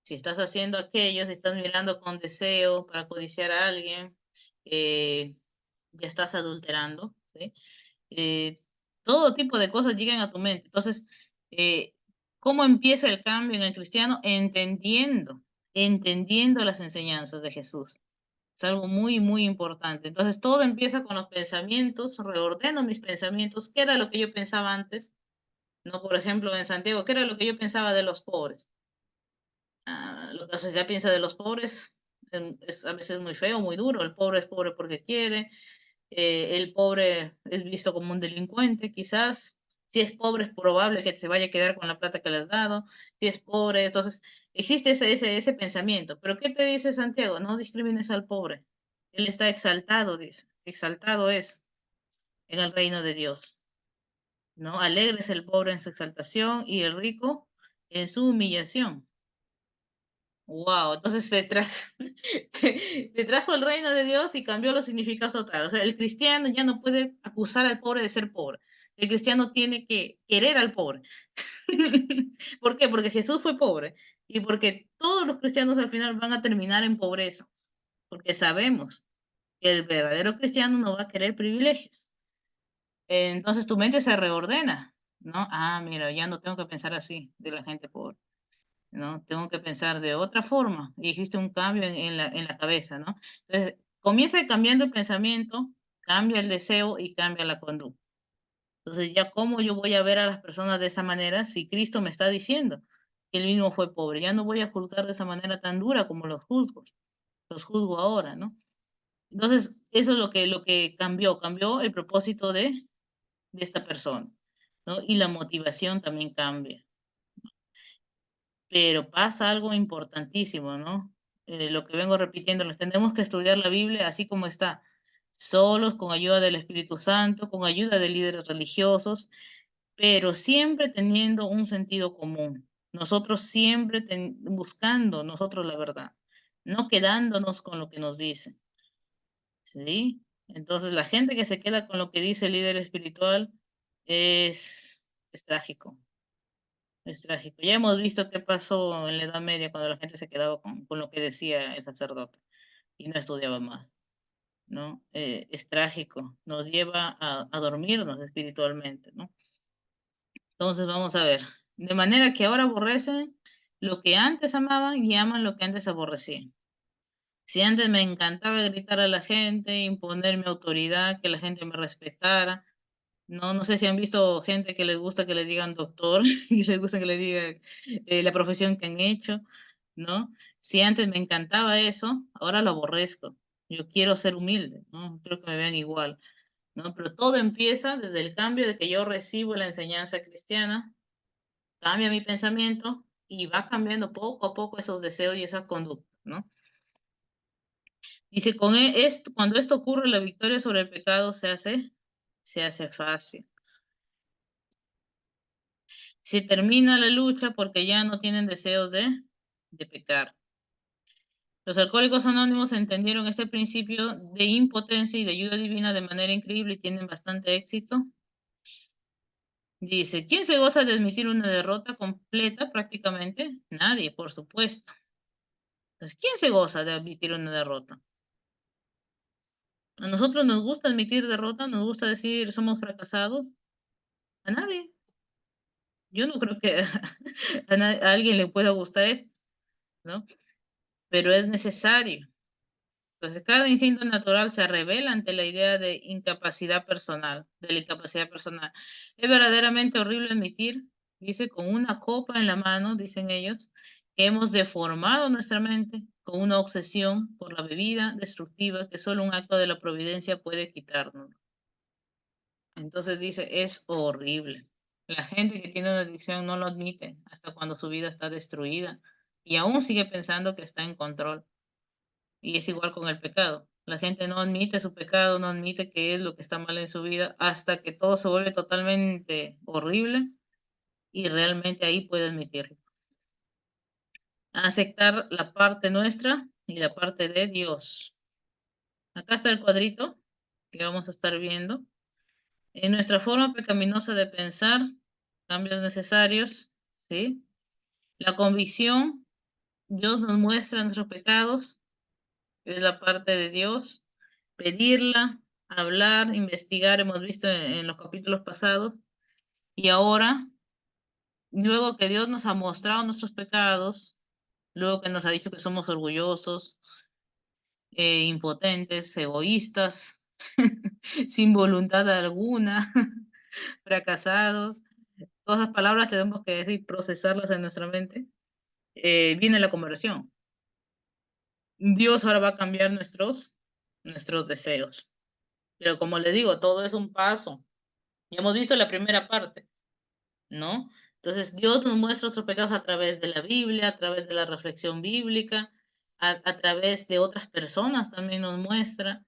Si estás haciendo aquello, si estás mirando con deseo para codiciar a alguien, ya estás adulterando, ¿sí? Eh, todo tipo de cosas llegan a tu mente. Entonces, eh, ¿cómo empieza el cambio en el cristiano? Entendiendo las enseñanzas de Jesús. Es algo muy, muy importante. Entonces, todo empieza con los pensamientos, reordeno mis pensamientos, qué era lo que yo pensaba antes, ¿no? Por ejemplo, en Santiago, qué era lo que yo pensaba de los pobres. Lo que la sociedad piensa de los pobres es a veces muy feo, muy duro. El pobre es pobre porque quiere, el pobre es visto como un delincuente, quizás. Si es pobre, es probable que se vaya a quedar con la plata que le has dado. Si es pobre, entonces existe ese pensamiento. Pero ¿qué te dice Santiago? No discrimines al pobre. Él está exaltado, dice. Exaltado es en el reino de Dios. ¿No? Alegre es el pobre en su exaltación y el rico en su humillación. Wow, entonces te trajo el reino de Dios y cambió los significados totales. O sea, el cristiano ya no puede acusar al pobre de ser pobre. El cristiano tiene que querer al pobre. ¿Por qué? Porque Jesús fue pobre y porque todos los cristianos al final van a terminar en pobreza, porque sabemos que el verdadero cristiano no va a querer privilegios. Entonces tu mente se reordena, ¿no? Ah, mira, ya no tengo que pensar así de la gente pobre. ¿No? Tengo que pensar de otra forma y existe un cambio en la cabeza, ¿no? Entonces, comienza cambiando el pensamiento, cambia el deseo y cambia la conducta. Entonces, ya cómo yo voy a ver a las personas de esa manera si Cristo me está diciendo que él mismo fue pobre. Ya no voy a juzgar de esa manera tan dura como los juzgo ahora, ¿no? Entonces, eso es lo que cambió el propósito de esta persona, ¿no? Y la motivación también cambia. Pero pasa algo importantísimo, ¿no? Lo que vengo repitiendo, nos tenemos que estudiar la Biblia así como está, solos, con ayuda del Espíritu Santo, con ayuda de líderes religiosos, pero siempre teniendo un sentido común. Nosotros siempre buscando nosotros la verdad, no quedándonos con lo que nos dicen, ¿sí? Entonces, la gente que se queda con lo que dice el líder espiritual es trágico. Es trágico. Ya hemos visto qué pasó en la Edad Media cuando la gente se quedaba con lo que decía el sacerdote y no estudiaba más, ¿no? Es trágico, nos lleva a dormirnos espiritualmente, ¿no? Entonces vamos a ver, de manera que ahora aborrecen lo que antes amaban y aman lo que antes aborrecían. Si antes me encantaba gritar a la gente, imponer mi autoridad, que la gente me respetara, no sé si han visto gente que les gusta que les digan doctor y les gusta que les digan la profesión que han hecho, ¿no? Si antes me encantaba eso, ahora lo aborrezco. Yo quiero ser humilde, ¿no? Quiero que me vean igual, ¿no? Pero todo empieza desde el cambio de que yo recibo la enseñanza cristiana, cambia mi pensamiento y va cambiando poco a poco esos deseos y esa conducta, ¿no? Dice, cuando esto ocurre, la victoria sobre el pecado se hace fácil. Se termina la lucha porque ya no tienen deseos de pecar. Los alcohólicos anónimos entendieron este principio de impotencia y de ayuda divina de manera increíble y tienen bastante éxito. Dice, ¿quién se goza de admitir una derrota completa prácticamente? Nadie, por supuesto. Entonces, ¿quién se goza de admitir una derrota? A nosotros nos gusta admitir derrota, nos gusta decir somos fracasados. A nadie. Yo no creo que a alguien le pueda gustar esto, ¿no? Pero es necesario. Entonces, cada instinto natural se revela ante la idea de la incapacidad personal. Es verdaderamente horrible admitir, dice, con una copa en la mano, dicen ellos, que hemos deformado nuestra mente con una obsesión por la bebida destructiva que solo un acto de la providencia puede quitarnos. Entonces dice, es horrible. La gente que tiene una adicción no lo admite hasta cuando su vida está destruida y aún sigue pensando que está en control. Y es igual con el pecado. La gente no admite su pecado, no admite qué es lo que está mal en su vida hasta que todo se vuelve totalmente horrible y realmente ahí puede admitirlo. Aceptar la parte nuestra y la parte de Dios. Acá está el cuadrito que vamos a estar viendo. En nuestra forma pecaminosa de pensar, cambios necesarios, ¿sí? La convicción Dios nos muestra nuestros pecados, es la parte de Dios, pedirla, hablar, investigar, hemos visto en los capítulos pasados, y ahora, luego que Dios nos ha mostrado nuestros pecados, luego que nos ha dicho que somos orgullosos, impotentes, egoístas, sin voluntad alguna, fracasados, todas las palabras tenemos que decir, procesarlas en nuestra mente, viene la conversión. Dios ahora va a cambiar nuestros deseos. Pero como le digo, todo es un paso. Ya hemos visto la primera parte, ¿no? Entonces, Dios nos muestra nuestros pecados a través de la Biblia, a través de la reflexión bíblica, a través de otras personas también nos muestra.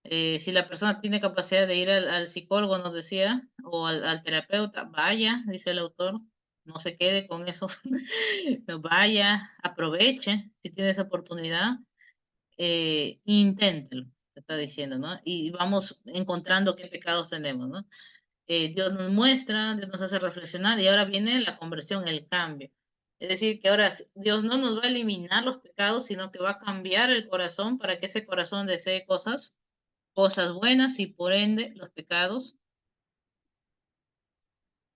Si la persona tiene capacidad de ir al psicólogo, nos decía, o al terapeuta, vaya, dice el autor, no se quede con eso, vaya, aproveche si tiene esa oportunidad, inténtelo, está diciendo, ¿no? Y vamos encontrando qué pecados tenemos, ¿no? Dios nos muestra, Dios nos hace reflexionar y ahora viene la conversión, el cambio. Es decir, que ahora Dios no nos va a eliminar los pecados, sino que va a cambiar el corazón para que ese corazón desee cosas buenas y por ende los pecados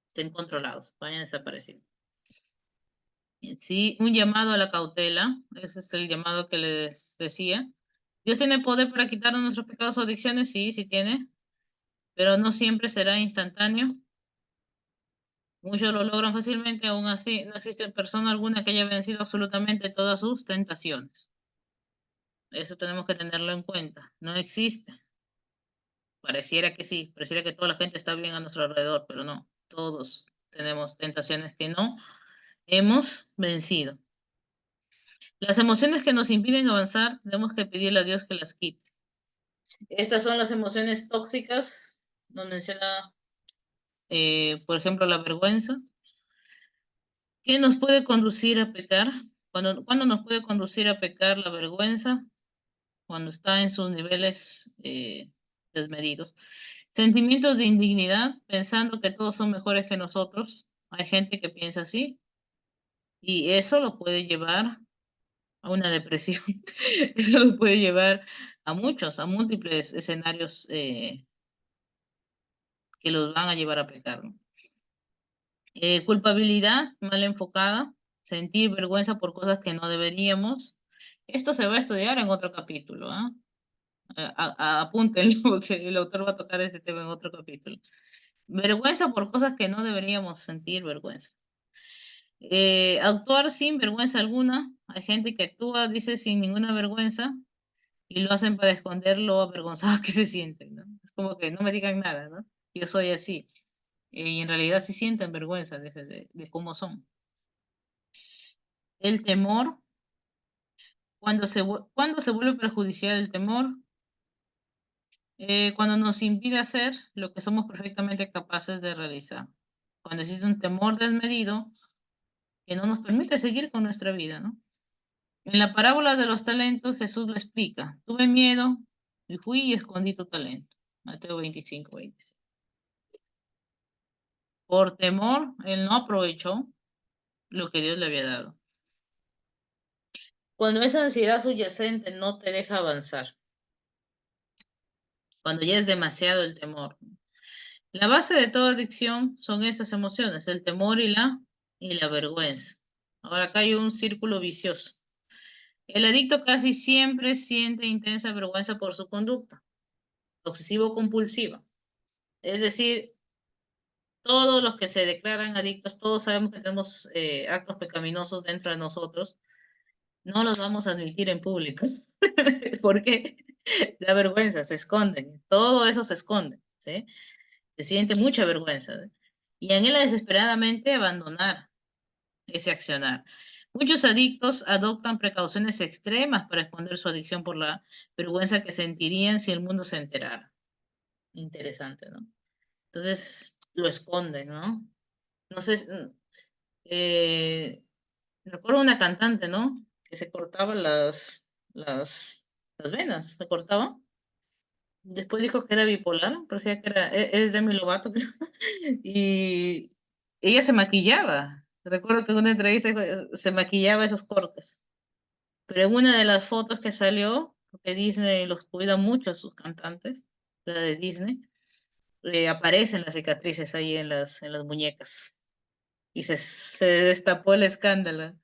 estén controlados, vayan desapareciendo. Sí, un llamado a la cautela, ese es el llamado que les decía. Dios tiene poder para quitarnos nuestros pecados o adicciones, sí, sí tiene, pero no siempre será instantáneo. Muchos lo logran fácilmente, aún así no existe persona alguna que haya vencido absolutamente todas sus tentaciones. Eso tenemos que tenerlo en cuenta. No existe. Pareciera que sí, pareciera que toda la gente está bien a nuestro alrededor, pero no. Todos tenemos tentaciones que no hemos vencido. Las emociones que nos impiden avanzar, tenemos que pedirle a Dios que las quite. Estas son las emociones tóxicas, nos menciona, por ejemplo, la vergüenza. ¿Qué nos puede conducir a pecar? ¿Cuándo nos puede conducir a pecar la vergüenza? Cuando está en sus niveles desmedidos. Sentimientos de indignidad, pensando que todos son mejores que nosotros. Hay gente que piensa así y eso lo puede llevar a una depresión. Eso lo puede llevar a múltiples escenarios que los van a llevar a pecar, ¿no? Culpabilidad mal enfocada, sentir vergüenza por cosas que no deberíamos. Esto se va a estudiar en otro capítulo, ¿ah? Apúntenlo, porque el autor va a tocar este tema en otro capítulo. Vergüenza por cosas que no deberíamos sentir vergüenza. Actuar sin vergüenza alguna. Hay gente que actúa, dice, sin ninguna vergüenza y lo hacen para esconder lo avergonzados que se sienten, ¿no? Es como que no me digan nada, ¿no? Yo soy así. Y en realidad sí sienten vergüenza de cómo son. El temor. Cuando se vuelve perjudicial el temor, cuando nos impide hacer lo que somos perfectamente capaces de realizar. Cuando existe un temor desmedido que no nos permite seguir con nuestra vida, ¿no? En la parábola de los talentos, Jesús lo explica. Tuve miedo y fui y escondí tu talento. Mateo 25:20. Por temor, él no aprovechó lo que Dios le había dado. Cuando esa ansiedad subyacente no te deja avanzar, cuando ya es demasiado el temor. La base de toda adicción son esas emociones, el temor y la vergüenza. Ahora acá hay un círculo vicioso. El adicto casi siempre siente intensa vergüenza por su conducta, obsesivo-compulsiva. Es decir, todos los que se declaran adictos, todos sabemos que tenemos actos pecaminosos dentro de nosotros, no los vamos a admitir en público. Porque la vergüenza se esconde, todo eso se esconde, ¿sí? Se siente mucha vergüenza, ¿sí? Y anhela desesperadamente abandonar ese accionar. Muchos adictos adoptan precauciones extremas para esconder su adicción por la vergüenza que sentirían si el mundo se enterara. Interesante, ¿no? Entonces lo esconden, ¿no? No sé, recuerdo una cantante, ¿no? Que se cortaba las venas, se cortaba. Después dijo que era bipolar, parecía que es Demi Lovato, creo. Y ella se maquillaba. Recuerdo que en una entrevista dijo, se maquillaba esos cortes. Pero en una de las fotos que salió, porque Disney los cuida mucho a sus cantantes, la de Disney, aparecen las cicatrices ahí en las muñecas. Y se destapó el escándalo.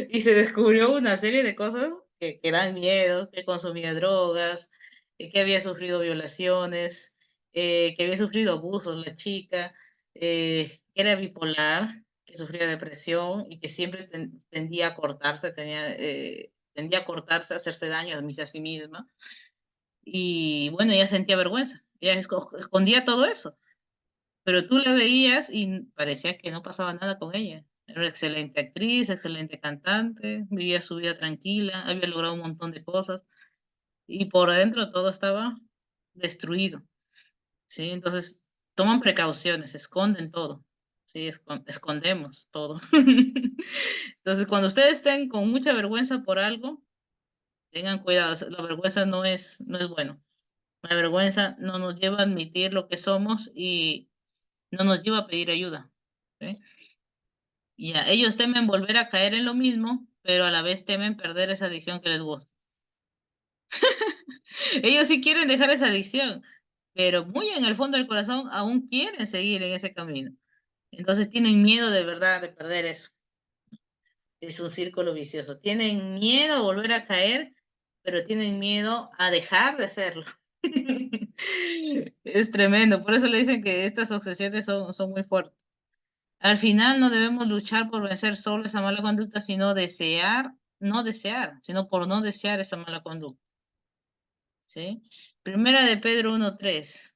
Y se descubrió una serie de cosas que dan miedo, que consumía drogas, que había sufrido violaciones, que había sufrido abusos la chica, que era bipolar, que sufría depresión y que siempre tendía a cortarse, tendía a cortarse, a hacerse daño a sí misma. Y bueno, ella sentía vergüenza, ella escondía todo eso, pero tú la veías y parecía que no pasaba nada con ella. Era una excelente actriz, excelente cantante, vivía su vida tranquila, había logrado un montón de cosas y por dentro todo estaba destruido, ¿sí? Entonces toman precauciones, esconden todo, ¿sí? Escondemos todo. Entonces cuando ustedes estén con mucha vergüenza por algo, tengan cuidado, la vergüenza no es bueno. La vergüenza no nos lleva a admitir lo que somos y no nos lleva a pedir ayuda, ¿sí? Ya, ellos temen volver a caer en lo mismo, pero a la vez temen perder esa adicción que les gusta. Ellos sí quieren dejar esa adicción, pero muy en el fondo del corazón aún quieren seguir en ese camino. Entonces tienen miedo de verdad de perder eso. Es un círculo vicioso. Tienen miedo a volver a caer, pero tienen miedo a dejar de hacerlo. Es tremendo. Por eso le dicen que estas obsesiones son muy fuertes. Al final no debemos luchar por vencer solo esa mala conducta, sino desear, no desear, sino por no desear esa mala conducta, ¿sí? Primera de Pedro 1:3.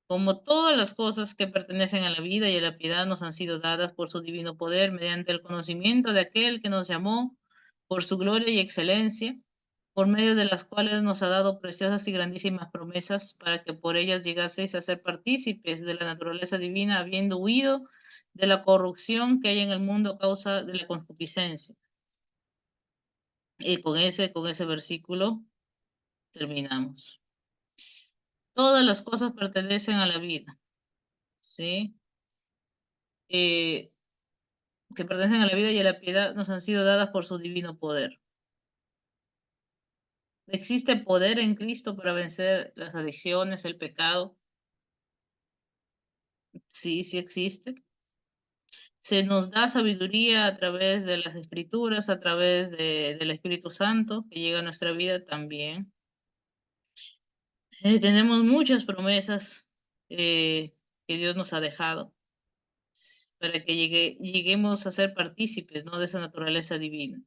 Como todas las cosas que pertenecen a la vida y a la piedad nos han sido dadas por su divino poder mediante el conocimiento de aquel que nos llamó por su gloria y excelencia, por medio de las cuales nos ha dado preciosas y grandísimas promesas para que por ellas llegaseis a ser partícipes de la naturaleza divina, habiendo huido de la corrupción que hay en el mundo a causa de la concupiscencia. Y con ese versículo terminamos. Todas las cosas pertenecen a la vida, ¿sí? Eh, que pertenecen a la vida y a la piedad nos han sido dadas por su divino poder. ¿Existe poder en Cristo para vencer las adicciones, el pecado? Sí, sí existe. Se nos da sabiduría a través de las escrituras, a través del Espíritu Santo que llega a nuestra vida también. Tenemos muchas promesas que Dios nos ha dejado para que lleguemos a ser partícipes, ¿no? De esa naturaleza divina.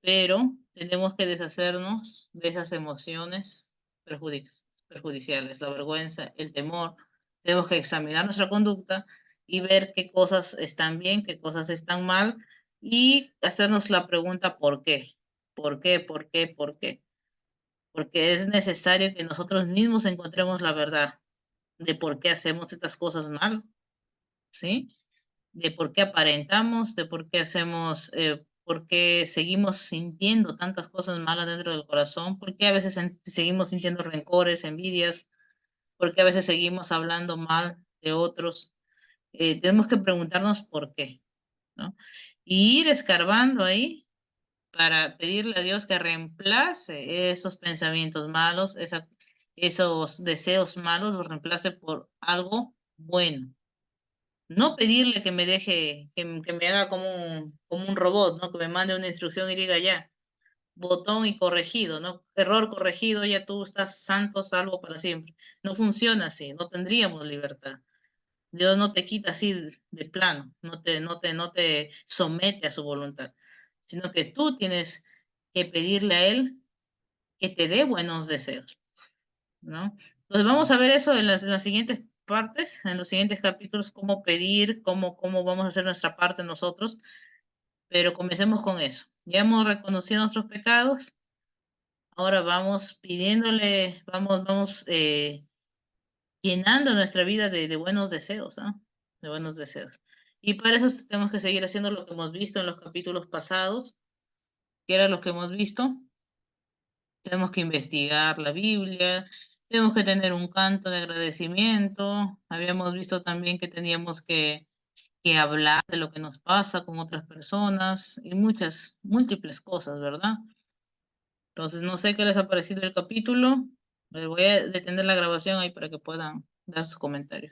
Pero tenemos que deshacernos de esas emociones perjudiciales, la vergüenza, el temor. Tenemos que examinar nuestra conducta y ver qué cosas están bien, qué cosas están mal y hacernos la pregunta ¿por qué? ¿Por qué? ¿Por qué? ¿Por qué? Porque es necesario que nosotros mismos encontremos la verdad de por qué hacemos estas cosas mal, ¿sí? De por qué aparentamos, de por qué hacemos, por qué seguimos sintiendo tantas cosas malas dentro del corazón, por qué a veces seguimos sintiendo rencores, envidias, por qué a veces seguimos hablando mal de otros. Tenemos que preguntarnos por qué, ¿no? Y ir escarbando ahí para pedirle a Dios que reemplace esos pensamientos malos, esos deseos malos, los reemplace por algo bueno. No pedirle que me deje, que me haga como un robot, ¿no? Que me mande una instrucción y diga ya, botón y corregido, ¿no? Error corregido, ya tú estás santo, salvo para siempre. No funciona así, no tendríamos libertad. Dios no te quita así de plano, no te somete a su voluntad, sino que tú tienes que pedirle a Él que te dé buenos deseos, ¿no? Entonces vamos a ver eso en las siguientes partes, en los siguientes capítulos, cómo pedir, cómo vamos a hacer nuestra parte nosotros, pero comencemos con eso. Ya hemos reconocido nuestros pecados, ahora vamos pidiéndole, vamos llenando nuestra vida de buenos deseos, ¿no? De buenos deseos. Y para eso tenemos que seguir haciendo lo que hemos visto en los capítulos pasados, que era lo que hemos visto. Tenemos que investigar la Biblia, tenemos que tener un canto de agradecimiento. Habíamos visto también que teníamos que que hablar de lo que nos pasa con otras personas y múltiples cosas, ¿verdad? Entonces, no sé qué les ha parecido el capítulo. Voy a detener la grabación ahí para que puedan dar sus comentarios.